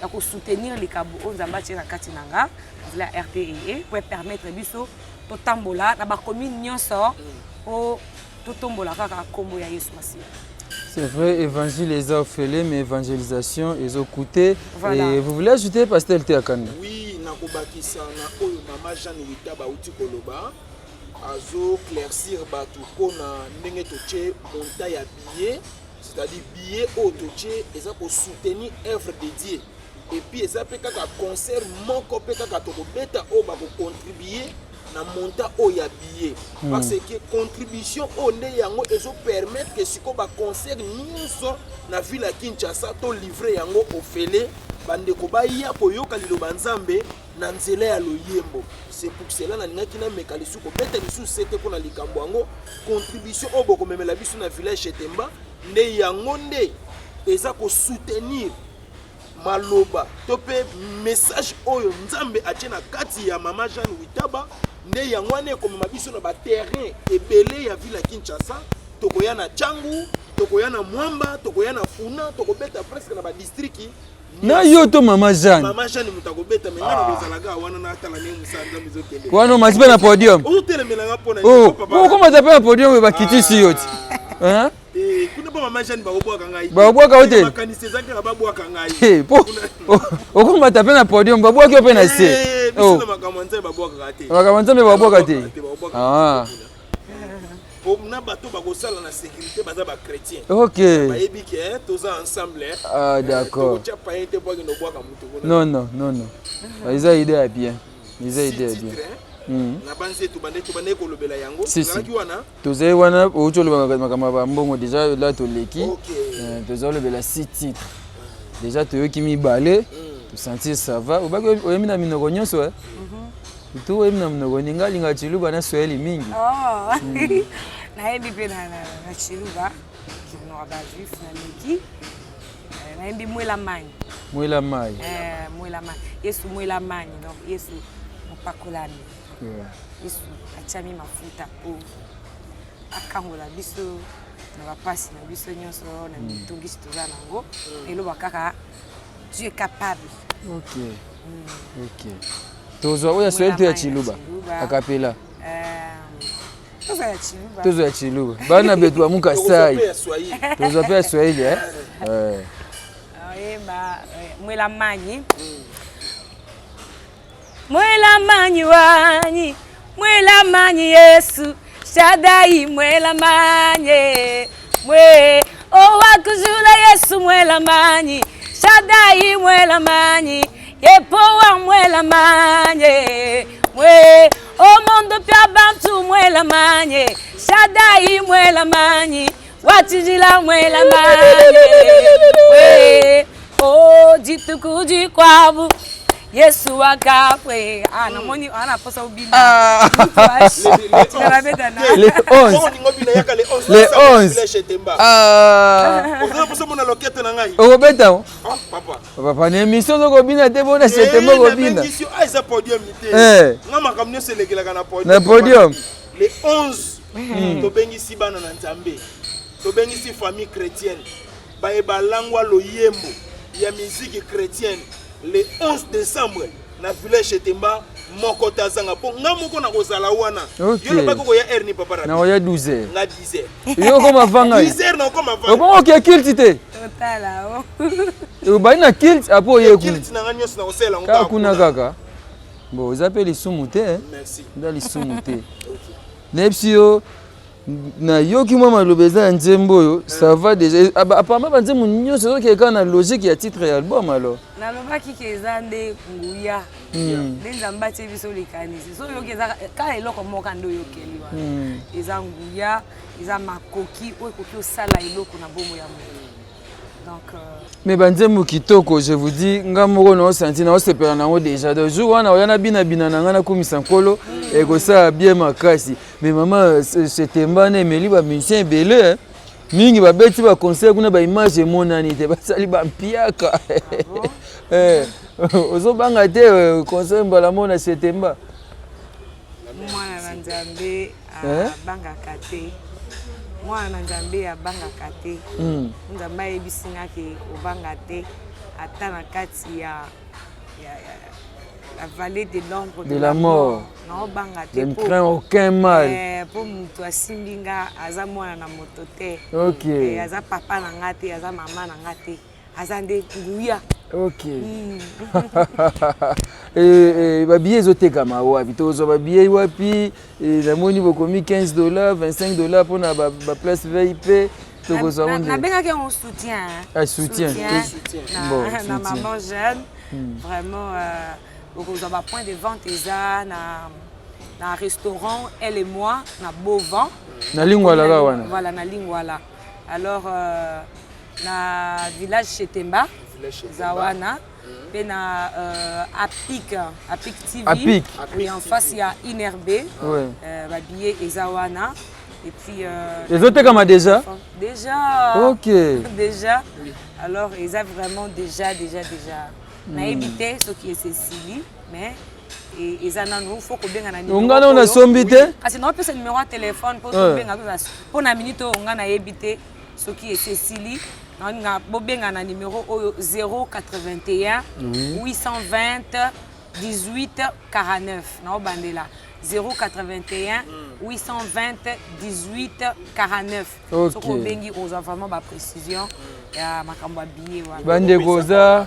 ya ko soutenir likabo o nzamba tie na kati nanga la RTE pour permettre biso to tambola na ba commune nyonso o to tombola kaka kombo ya Yesu Masiya. C'est vrai, évangile les a fait, mais évangélisation ils ont coûté. Voilà. Et vous voulez ajouter Pasteur Théakanda? Oui, nakobakisa na oyo maman Jeanne Witaba uti koloba azo claircir batu pona ndenge toche monta ya billet, c'est-à-dire billet au toche eza ko soutenir œuvre de Dieu. Et puis eza pe kaka concert moko pe kaka tokobeta o ba ko contribuer na monta o ya billet parce que contribution o ne yango ezo permettre que siko ba concert nyonso na ville ya Kinshasa to livrer yango ofele bandeko baya koyoka liloba nzambe na nzela ya loyembo. C'est pour cela na ninga kina mekalisu ko beta lisu sete ko na likambo yango contribution o boko memela biso na village Chetemba nde yango nde eza ko soutenir maloba tope message oyo nzambe atie na kati ya mama Jeanne Witaba nde yango ane komema biso na ba terrain ebele ya ville ya Kinshasa tokoya na Changu tokoya na Mwamba tokoya na Funa tokobeta presque na ba district na yo to mama Jeanne mutakobeta mais ngana bezalaga wana na atala ne musanza mizokende wana masipe na podium o telemelanga pona oh comment t'appelles na podium ba kitisi yoti hein kuna pa mama Jeanne bakobwaka ngai bakobwaka hotel makanisi ezaki na babwaka ngai eh po okoma t'appelles na podium babwaki ope na se oh na makambo nzambe babwaka te makambo nzambe babwaka te ah na bato bakosala na sécurité baza ba chrétien OK bayebi ke toza ensemble ah d'accord tocha paye te bwaka no bwaka mutu non ils ont idée à bien ils ont idée à bien na banze tu bande ko lobela yango ngaki wana tozai wana ocho lobaka makama ba mbongo déjà là to leki tozai lobela 6 titres déjà to yoki mibale to sentir ça va obaki oyemi na minoko nyonso tu oyemi na minoko ninga chiluba na swahili mingi nayebi pe na chiluba no ba juif na miki nayebi mwela mai Yesu mwela mai donc Yesu mopakolani Yesu achami mafuta po akangola biso na bapasi na biso nyonso na mitungisi toza nango eloba kaka Dieu est capable. OK tozwa oya swahili ya chiluba akapela tozo ya chiluba bana betu amuka sai tozo pe swahili mwela manyi mwela manyi wanyi mwela manyi Yesu Shaddai mwela manyi mwe owakuzula Yesu mwela manyi Shaddai mwela manyi yepowa mwela manyi mwe omondo pya bantu mwela manyi Shaddai mwela manyi watijila mwela manyi mwe o jitukuji kwabu Yesu akapwe namoni ana posa ubina les 11 ozo posa mona lokete na ngai obeta papa na émission zoko bina te bona Chetemba ko bina émission aiza podium ité ngama kamnyo selekelaka na podium les 11 tobengisi bana na Nzambe tobengisi famille chrétienne baeba langwa loyembo ya musique chrétienne le 11 décembre na village Chetemba moko tazanga po ngamoko na kozala wana yo le bako ya erni papa na ya 12h na 10h yo koma vanga 10h na koma vanga obo ke kilt te totala o ba ina kilt apo ye kilt na nganyos na osela ngaka kuna kaka bo zape lisumu te merci nda lisumu te nepsio na yoki mwa maloba eza ya nzembo oyo ça va déjà apparemment banzembo nyonso ezokeka na logique ya titre ya album alors nalobaki ke eza nde nguya nde nzambe atie biso likanisi so oyoki eza kala eloko moko nde oyokeli wana eza nguya eza makoki oyo ekoki osala eloko na bomo ya moto donc mais banzembo kitoko je vous dis nga moko naosenti naosepela nango déjà de jour wana oya na bina na nga nakumisa nkolo ekosala bien makasi mais mama setemba na emeli bamusicien ebele mingi babeti baconcert kuna baimage emonani te basali bampiaka ozobanga te concert mbala mona setemba mwana na nzambe abangaka te mwana na nzambe abangaka te nzambe ayebisinga ke obanga te ata na kati ya la vallée de l'ombre de la mort naobanga te je ne crains aucun mal mpo moto asimbi nga aza mwana na moto te aza papa na nga te aza mama na nga te aza nde nguya babillet ezotekama wapi tozwa babillet wapi namoni bokomi $15 $25 mpona baplace vip tokozwa ngo nabengaki yango soutien na maman jeune vraiment bokozwa bapoint de vente eza na restaurant elle et moi na Beauvent na Lingwala ka wana voilà na Lingwala alors na village Chetemba Zawana pe na Apik TV et en face il y a Inerbe babillet Ezawana et puis ezotekama déjà déjà alors ils a vraiment déjà na évité ce qui est Cécilie mais eza nanu faut kobenga na numéro ongana na sombi te kasi na opesa numéro ya téléphone pour kobenga pour na minute ongana évité ce qui est Cécilie na bobenga na numéro 081 820 18 49 na obandela 081 820 18 49 soko bengi oza vraiment ba précision ya makambo ya billet wana bandeko oza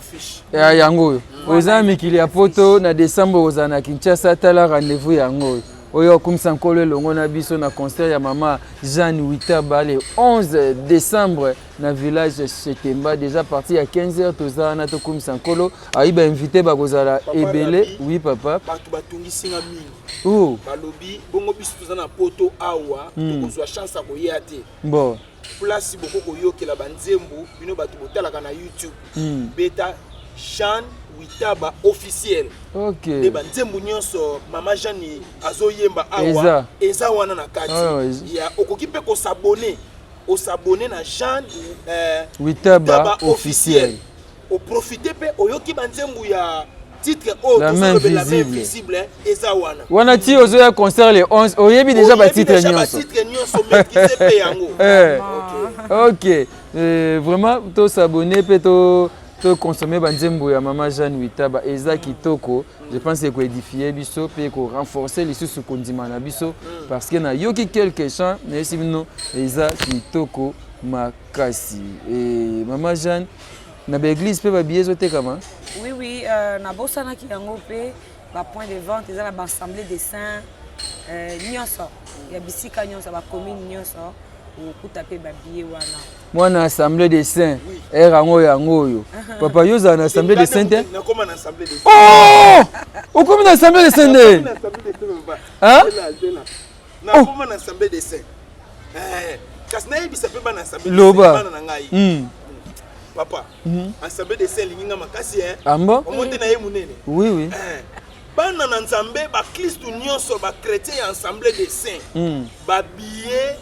ya yango oyo oza mikili ya poto na décembre oza na Kinshasa tala rendez-vous yango oyo akumisa nkolo elongo na biso na concert ya mama Jeanne Witaba le 11 décembre na village Chetemba déjà parti à 15h toza wana tokumisa nkolo ayiba invité bakozala ebele oui papa bato batungisinga mingi balobi bongo biso toza na poto awa tokozwa chance ya koyeya te bon place boko koyokela banzembo bino bato botalaka na YouTube beta Jeanne Witaba officiel de banzembo nyonso mama Jeanne azoyemba awa eza wana na kati ya okoki pe ko s'abonner na Jeanne Witaba officiel o profiter pe oyoki banzembo ya titre la main visible eza wana ti ozoya concert le 11 oyebi déjà ba titre nyonso maîtriser pe yango OK vraiment to s'abonner pe to consommer banzembo ya mama Jeanne Witaba eza kitoko je pense que édifier biso pe ko renforcer les sous kondima na biso parce que na yoki quelques chants na sibino eza kitoko makasi et mama Jeanne na l'église pe ba billet zotekama oui na bosana ki yango pe ba point de vente eza na ba assemblée des saints nyonso ya bisika nyonso ba commune nyonso okuta pe ba billet wana mwana assemblée des saints erango yango oyo papa yoza na assemblée des saints na koma na assemblée des saints okomi na assemblée des saints nde na koma na assemblée des saints kasi na yebisa pe bana assemblée loba na ngai papa assemblée des saints linginga makasi ambo omonte na ye munene oui bana na nzambe ba kristo nyonso ba chrétien ya assemblée des saints ba billet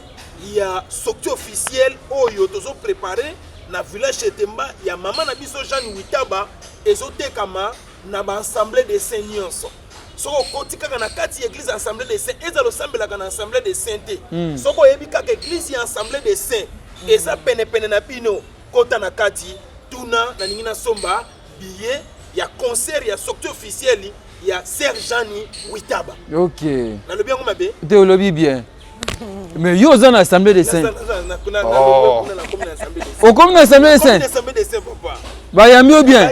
ya sortie officielle oyo tozo préparer na village Chetemba ya mama na biso Jeanne Witaba ezotekama na ba assemblée des saints nyonso soko kotika na kati église assemblée des saints eza lo sambelaka na assemblée des saints te soko yebi kaka église ya assemblée des saints eza pene na bino kota na kati tuna na ningi na somba billet ya concert ya sortie officielle ya Sœur Jeanne Witaba OK na lobi yango mabe te olobi bien mais yo oza na assemblée des saints okomi na assemblée des saints bayambi o bien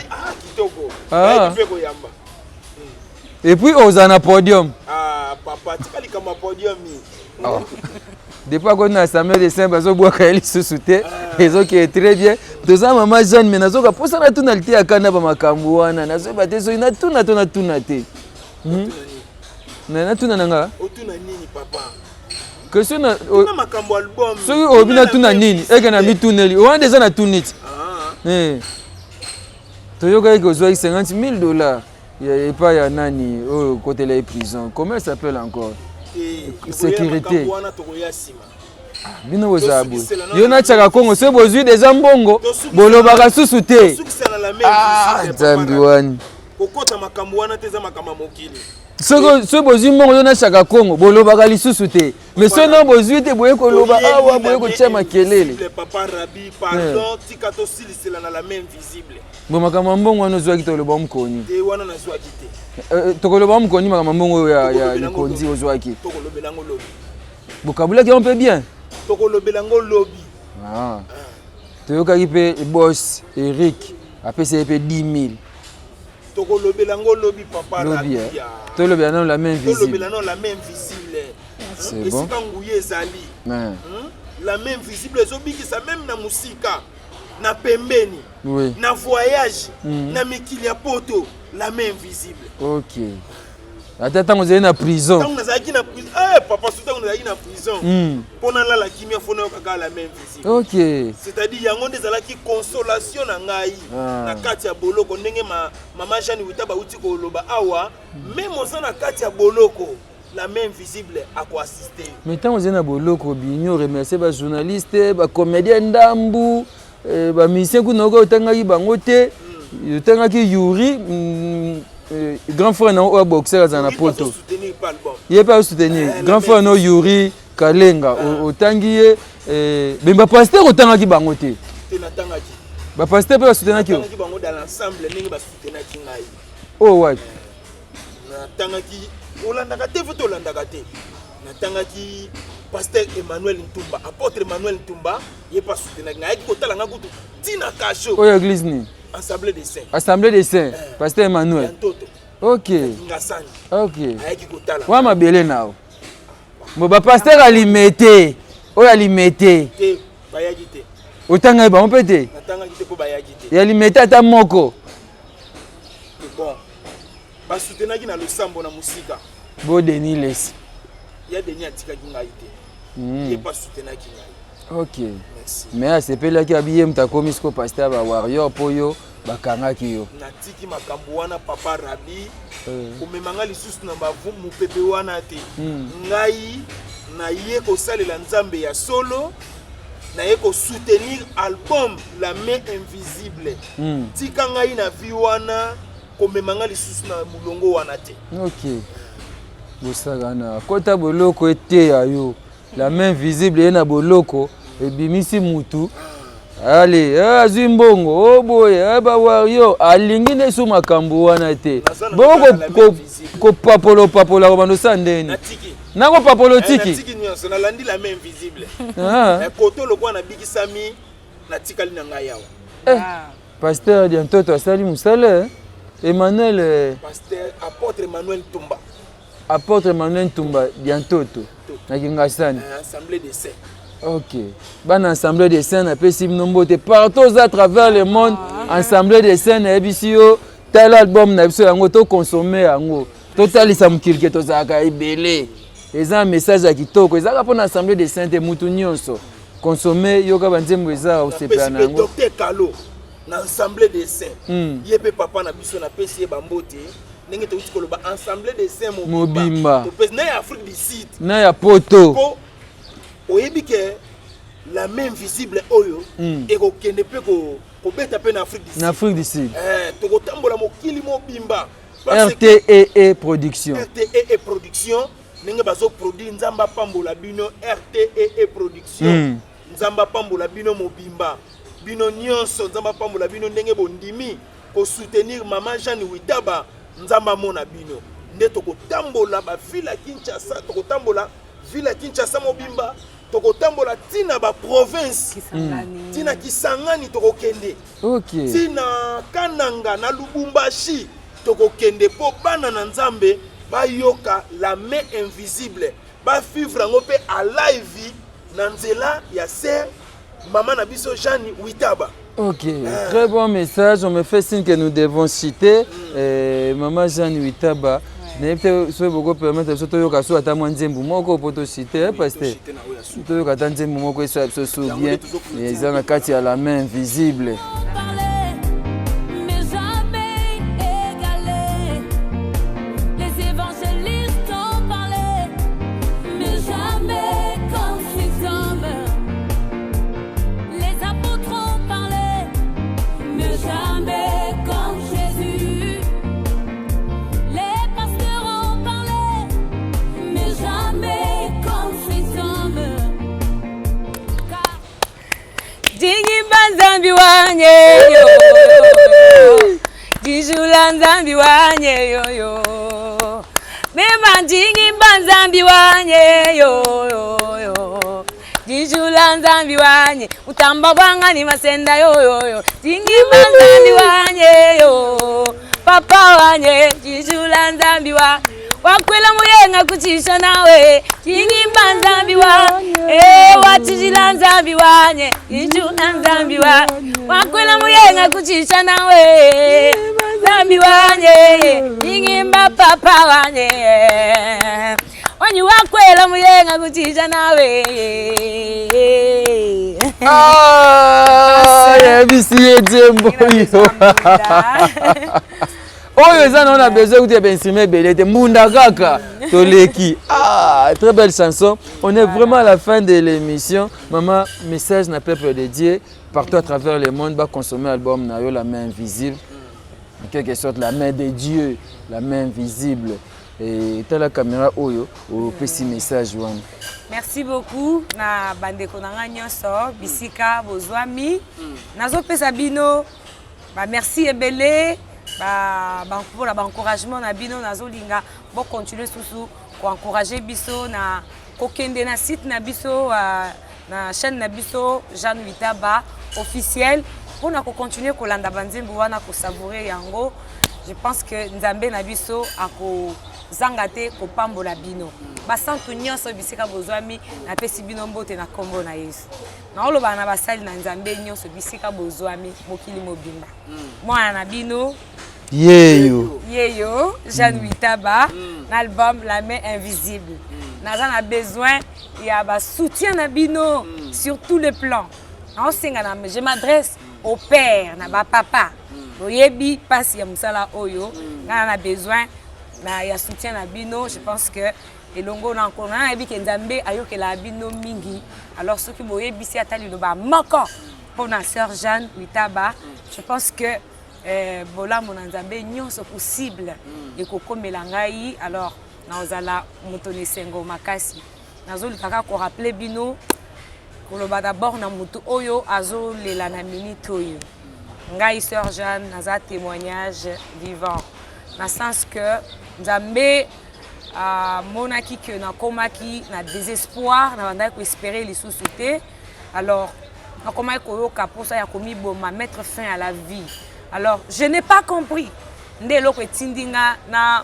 et puis oza na podium papa tikali kama podium Depuis qu'on a assemblé des saints, bazo bois kaeli susute, ezo qui est très bien. Toza maman Jeanne mais nazo ka posa na tuna liti akana ba makambo wana, nazo batezo ina tuna te. Na tuna nanga? Otuna nini papa? Question na makambo album. Soki obina tuna nini? Eke na mituneli. O wana déjà na tuniti. Toyoka iko zwa $50,000. Et pas ya nani au côté de la prison. Comment ça s'appelle encore? Sécurité. Bino bozabu. Yona chaka Kongo se bozui des ambongo. Bolobaka susu te. Ah, zambi wani. Kokota makambo wana teza makama mokili. Ce bozui mbongo yona chaka Kongo bolobaka lisusu te. Mais ce non bozui te boye ko loba awa boye ko chema kelele. Papa Rabi, pardon, tikato silisela na la main visible. Bon makambo mbongo wana zwa kito loba mkoni. Te wana na zwa kite. Tokoloba mkoni makambo mbongo ya likonzi ozwaki. Tokolobelango lobi. Bokabula ki on peut bien. Tokolobelango lobi. Ah. Toyokaki pe boss Eric apesa pe 10,000. Tokolobelango lobi papa Rabi. Tolobela non la main visible. Tolobela non la main visible. C'est bon. La main visible ezobikisa même na musika. Na pembeni, oui. Na voyage, na mikili ya poto, la main invisible. Ok. Attends, vous êtes en prison. Quand vous êtes en prison, papa, surtout vous êtes en prison. Pendant la chimie, il faut la main invisible. Ok. C'est-à-dire, il y a une consolation na ngai, na katia boloko, ndenge maman Jeanne Witaba uti ko loba awa, même on na katia boloko. La main invisible à quoi assister. Mais tant vous êtes en boloko, bigno remercier les journalistes, les comédiens d'ambu. Ba mission ku noko tangaki bango te tangaki Yuri grand frère na o boxer za na poto ye pas soutenir grand frère no Yuri Kalenga otangi bemba pasteur otangaki bango te natangaki ba pasteur pe soutenaki bango dans l'ensemble ningi ba soutenaki ngai oh what natangaki olandaka te foto olandaka te natangaki pasteur Emmanuel Ntumba, apôtre Emmanuel Ntumba, il n'est pas soutenu. Il a Tina Kacho. Oh, l'église ni. Assemblée des saints. Assemblée des saints. Pasteur Emmanuel. Ok. Ok. Ouais, ma belle now. Mon pasteur a limité. Oh, a limité. Autant que on peut te. Il a limité à ta moko. Bon. Pas soutenu qui na le sambo na musika. Bon Denis laisse. Il y a des gens qui il n'est pas soutenu qui ngai. Ok. Merci. Mais à ce pays-là qui a bien ta commis ko pasteur ba warrior poyo ba kanga kiyo. Natiki makambo wana papa Rabi. Komemanga lisusu na bavu mupepe wana te. Ngai na ye ko salela nzambe ya solo. Na ye ko soutenir album La Main Invisible. Tika ngai na vi wana komemanga lisusu na mulongo wana te. Ok. Bosagana kota boloko ete ya yo. La main visible ena boloko ebimisi mutu. Allez, azwi mbongo oboye ba wario alingi ne su makambo wana te. Boko ko papolo ko bando sandeni. Na ko papolo tiki. Natiki nyonso na landi la main invisible. Koto lokwa na bikisami na tikali na ngai yawa. Pasteur Diantoto asali musala Emmanuel pasteur apôtre Emmanuel Ntumba. Apôtre Emmanuel Ntumba Diantoto. Na kingasani. Assemblée des saints. Ok. Ban assemblée des saints na pesi nombote partout à travers le monde. Assemblée des saints na ebisio tel album na biso yango to consommer yango. Total samukilke to zaka ibele. Eza message ya kitoko. Eza pour assemblée des saints de mutu nyonso. Consommer yoka banzembo eza au sepana yango. Docteur Kalo na assemblée des saints. Yebe papa na biso na pesi bambote. Nenge to uti koloba assemblée des saints mobimba. To pesi na Afrique du Sud. Na ya poto. Oyebi ke la main visible oyo eko kende pe ko beta pe na Afrique du Sud. Na Afrique du Sud. To ko tambola mokili mobimba. RTE production. RTE production nenge bazo produire nzamba pambola bino RTE production. Nzamba pambola bino mobimba. Bino nyonso nzamba pambola bino ndenge bondimi ko soutenir maman Jeanne Witaba nzamba mona bino. Nde to ko tambola ba ville Kinshasa, to ko tambola ville Kinshasa mobimba. Toko tambola tina ba province tina Kisangani toko kende tina Kananga na Lubumbashi toko kende po bana na nzambe ba yoka la main invisible ba vivre ngo pe a live Nanzela ya sœur maman na biso Jeanne Witaba. Ok, très bon message. On me fait signe que nous devons citer maman Jeanne Witaba. N'importe soit beaucoup permettre de toyo kaso ata mwanzembu moko poto citer parce que toyo kata nzembu moko ça se souvient les ana kati à la main invisible. Nzambi wanye yo Dijula nzambi wanye yo Mema jingi nzambi wanye yo Dijula nzambi wanye Utamba bwanga ni masenda yo Jingi nzambi wanye yo Papa wanye Dijula nzambi wa Wakwela muyenga kuchisha nawe Jingi nzambi wa Watijila nzambi wanye Dijula nzambi wa Wakwela muyenga kuchisha nawe Nzambi wanye Jingi papa wanye Wanyu wakwela muyenga kuchisha nawe Yabisiye jembo yo. Oh, on a besoin de instrument belete munda kaka toleki. Très belle chanson. On est vraiment à la fin de l'émission. Maman, message n'a pas peur dédié partout à travers le monde va consommer l'album Nayo la main invisible. En quelque sorte la main de Dieu, la main invisible. Et t'as la caméra oyo au petit message one. Merci beaucoup na bandeko nanga nyonso bisika bozwami. Nazo pesa bino ba merci ebele. Pour l'encouragement na bino nazolinga bo continuer susu ko encourager biso na kokende na site na biso na chaîne na biso Jeanne Witaba officiel pour na ko continuer ko landa banzembo wana ko savourer yango. Je pense que nzambe na biso ako zangate ko pambola bino basantu nyonso bisika bozwami na pesi bino mbote na kombo na Yesu na oloba na basali na nzambe nyonso bisika bozwami mokili mobimba mwana na bino Yeyo Jeanne Witaba l'album La main invisible naza na besoin ya ba soutien na bino sur tous les plans na osenga na je m'adresse au père na ba papa oyebi pasi ya musala oyo na besoin na ya soutien na bino. Je pense que elongo na ko na yebi ke nzambe ayokela bino mingi alors ceux qui boyebi si atali loba moko pour na sœur Jeanne Witaba. Je pense que bola mon nzambe nyonso possible et ko komela ngai alors na ozala mutoni sengo makasi nazo likaka ko rappeler bino ko loba d'abord na mutu oyo azo lela na minute oyo ngai sœur Jeanne naza témoignage vivant na sens que nzambe monaki que na komaki na désespoir na banda ko espérer les sous-soutés alors na komaki ko yoka posa ya komi boma mettre fin à la vie. Alors je n'ai pas compris ndelo ko tindinga na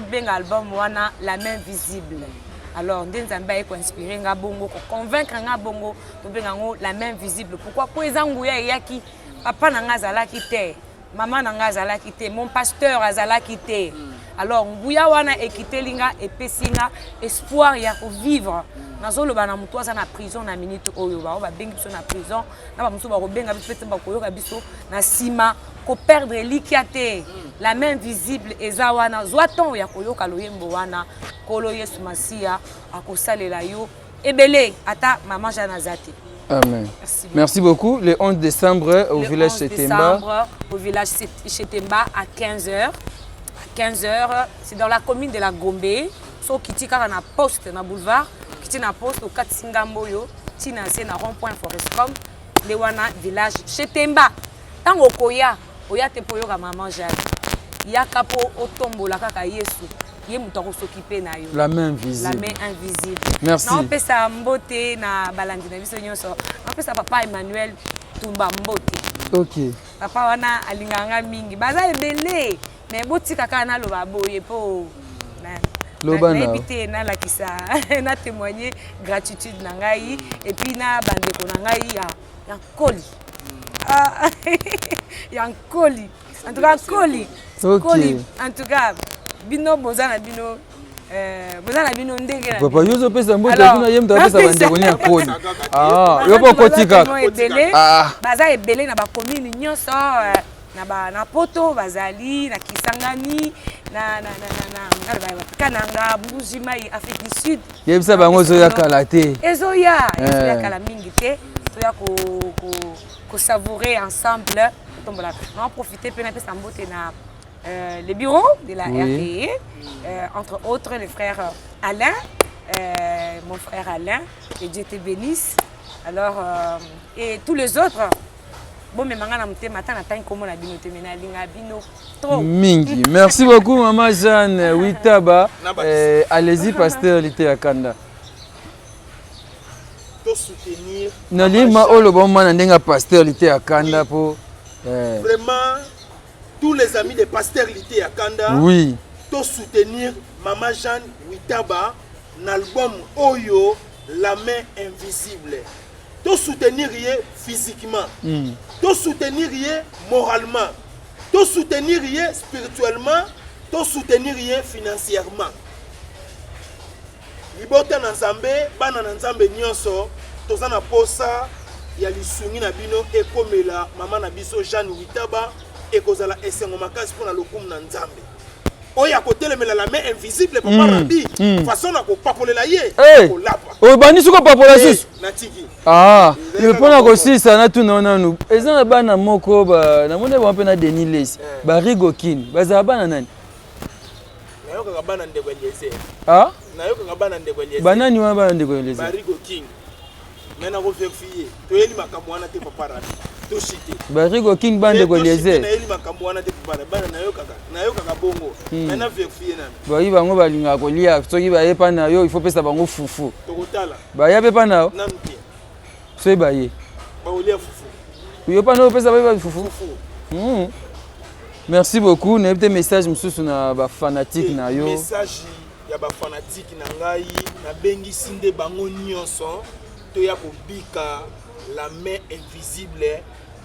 benga album wana La main visible. Alors nzambe ko inspirer nga bongo ko convaincre nga bongo to benga ngo La main visible. Pourquoi po ezangu ya yaki papa na nga zalaki te maman na nga zalaki te mon pasteur azalaki te. Alors nguya wana ekitelinga epesinga espoir ya ko vivre nazoloba na mutu aza na prison na minute oyo ba bengi biso na prison na ba mutu ba ko benga biso ba koyoka biso na sima ko perdre likiate. La main visible eza wana zwaton ya koyoka loyembo wana kolo Yesu Masia akosalela yo ebele ata maman Jeanne Azati. Amen. Merci beaucoup. Le 11 décembre au village Chetemba. Au village Chetemba à 15h. 15h, c'est dans la commune de la Gombe. So kiti kaka na poste na boulevard, kiti na poste au Katsingamboyo, tina c'est na rond-point Forestcom, le wana village Chetemba. Tango koya, oya te poyo ka maman Jeanne. Ya kapo otombola kaka Yesu. Ye mutako s'occuper na yo. La main invisible. La main invisible. Merci. Na pesa mbote na balandi na biso nyonso. Na pesa papa Emmanuel Tumba mbote. OK. Papa wana alinganga mingi. Baza ebele. Mais botika kana loba boye po Lobana. Na la kisa na témoigner gratitude na ngai et puis na bandeko na ngai ya koli. Ya koli. En tout cas koli. Koli. En tout cas bino bozana bino ndenge na. Papa yozo pesa mbote kuna yemta pesa bandeko ni ya koli. Yo po kotika. Baza ebele na ba commune nyonso na poto bazali na Kisangani na Kananga Mbujimai Afrique du Sud. Yebisa bango zo ya kala te. Ezoya kala mingi te. Toya ko savourer ensemble. On en profiter pe na pesa mbote na le bureau de la RTE, entre autres le frère Alain, mon frère Alain, que Dieu te bénisse. Alors, et tous les autres, bon, mais maintenant, je trop. Mingi. Merci beaucoup, Maman Jeanne Witaba. Allez-y, pasteur Lité Akanda. Soutenir. Nalima Olobo Manandenga, pasteur Lité Akanda pour. Vraiment, tous les amis de pasteur Lité Akanda. Oui. To soutenir Maman Jeanne Witaba, l'album Oyo, La main invisible. To soutenir physiquement, to soutenir moralement, to soutenir spirituellement, to soutenir financièrement. Libota na Nzambe, bana na Nzambe nyonso, toza na posa ya lisungi na bino ekomela mama na biso Jeanne Witaba ekozala esengo makasi pona lokumu na Nzambe. Oya kotelemela la main invisible papa Rabi façon na ko papolela ye ko lapa o bani suko papola sus natiki il pona ko sisa na tuna nanu ezana bana moko ba na mone ba pena Denis Les ba Rigokin baza bana nani nayo ka bana ndeko Eliezer nayo ka bana ndeko Eliezer banani wa bana ndeko Eliezer ba Rigokin mena ko vérifier to eli makambo wana te papa Rabi to shite ba Rigokin bande ko Eliezer na eli makambo wana te papa bana nayo kaka bongo mena vérifier nani ba yi bango balinga ko lia soki ba yepa na yo il faut pesa bango fufu tokotala ba ya pepa na nanu te so ba ye ba olia fufu yo pa no pesa ba fufu merci beaucoup na petit message mususu na ba fanatique na yo message ya ba fanatique na ngai na bengi sinde bango nyonso to ya kobika la main invisible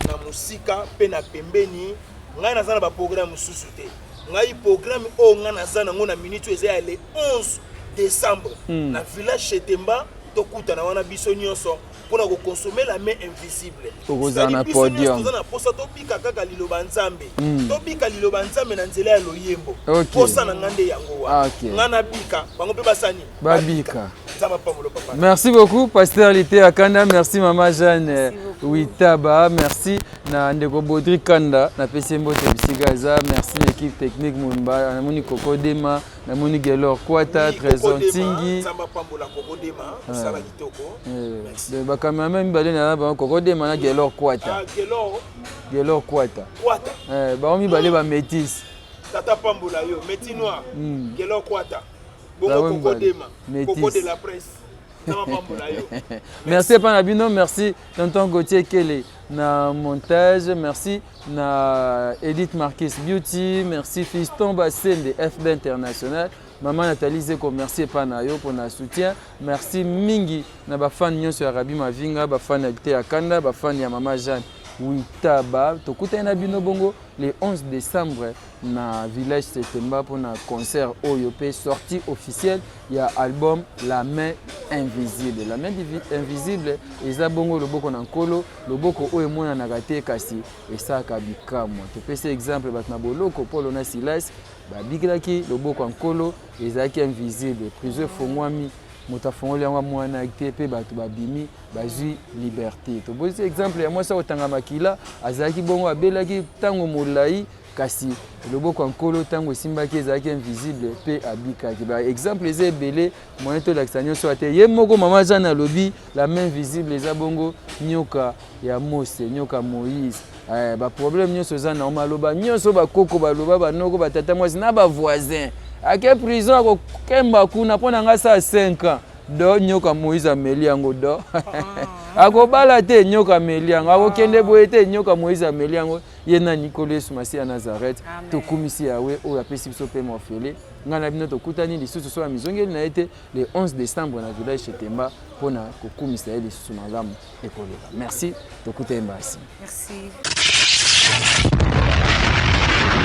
na musika pe na pembeni ngai naza na ba programme mususu te ngai programme o ngai naza nango na minute eza le 11 décembre na village Chetemba tokuta na wana biso nyonso pona ko consommer la main invisible tokoza na podium toza na posa tobika kaka liloba Nzambe tobika liloba Nzambe na nzela ya loyembo posa na ngande yango wa ngana bika bango pe basani babika. Merci beaucoup pasteur Lité Akanda, merci Maman Jeanne Witaba, merci na ndeko Bodri Kanda na pesembo te bisigaza, merci l'équipe technique Mumba na moni Kokodema na moni Gelor Kwata Trésor Tingi Samba Pambola Kokodema sala kitoko ba cameraman balé na ba Kokodema na Gelor Kwata Gelor Kwata ba mi balé ba métis Tata Pambola yo métis noir Gelor Kwata Bongo Kokodema Koko de la presse. Merci Panabino, merci Tonton Gauthier Kele na montage, merci na Edith Marquis Beauty, merci Fiston Bassène de FB International, Maman Nathalie Zeko, merci Panayo pour notre soutien, merci Mingi na ba fan nyonso ya Rabi Mavinga, ba fan ya Lité Akanda, ba fan ya Maman Jeanne Witaba, tokuta na bino bongo le 11 décembre na village Chetemba pour un concert OYOP sortie officielle. Il y a album La main invisible. La main invisible, eza bongo loboko na nkolo, loboko oyo mona na gate kasi esaka bikamwa. To pese exemple bat na boloko Polo na Silas, ba bigilaki loboko nkolo ezaki invisible. Prisonnier fongwami moto afongoli yango mwana te pe bato babimi bazwi liberté. To bozi exemple ya mwasa otanga makila azalaki bongo abelaki tango molai kasi loboko nkolo tango simbaki ezalaki invisible pe abikaki. Ba exemple eza ebele moyen to lakisa nyonso ate ye moko Maman Jeanne alobi la main invisible eza bongo nyoka ya Mose, nyoka Moïse. Ba problème nyonso eza na maloba nyonso bakoko baloba banoko batata mwasi na ba voisin ake prison akokemba kuna mpona nga sa 5 ans do nyoka Moïse ameli yango do akobala te nyoka ameli yango akokende boye te nyoka Moïse ameli yango ye na Nikolo Yesu Masiya Nazareth tokumisi yawe oyo apesi biso pe mofele ngana bino tokutani lisusu so ya mizongeli na ete le 11 décembre na village Chetemba pona kokumisa ye lisusu malamu ekoleka. Merci tokutani basi. Merci.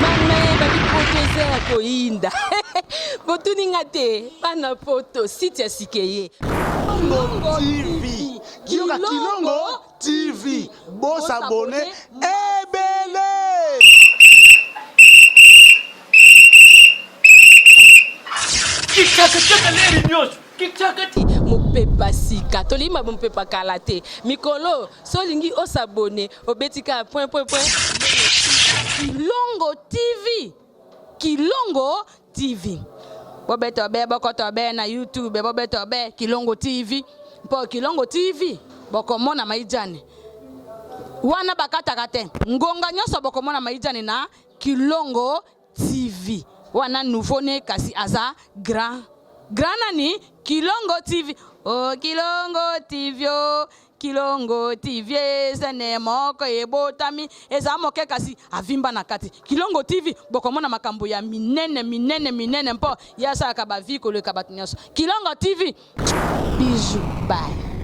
Mame babi poto ya koinda. Botuninga te bana poto site ya sikeye. Kilongo TV. Kilongo TV. Boss abonné ebele. Mopepa sika tolima mopepa kalate mikolo solingi osabone obetika point. Kilongo TV bobeto be bokoto be na YouTube bobeto be Kilongo TV po Kilongo TV bokomona maijane wana bakataka te ngonga nyoso bokomona maijane na Kilongo TV wana nouveau-né kasi aza grand nani Kilongo TV oh Kilongo TV oh Kilongo TV sene moko ebotami eza moke kasi avimba na kati Kilongo TV bokomona makambo ya minene mpo yasa ka ba vie ko le kabat nyoso Kilongo TV bijou bye.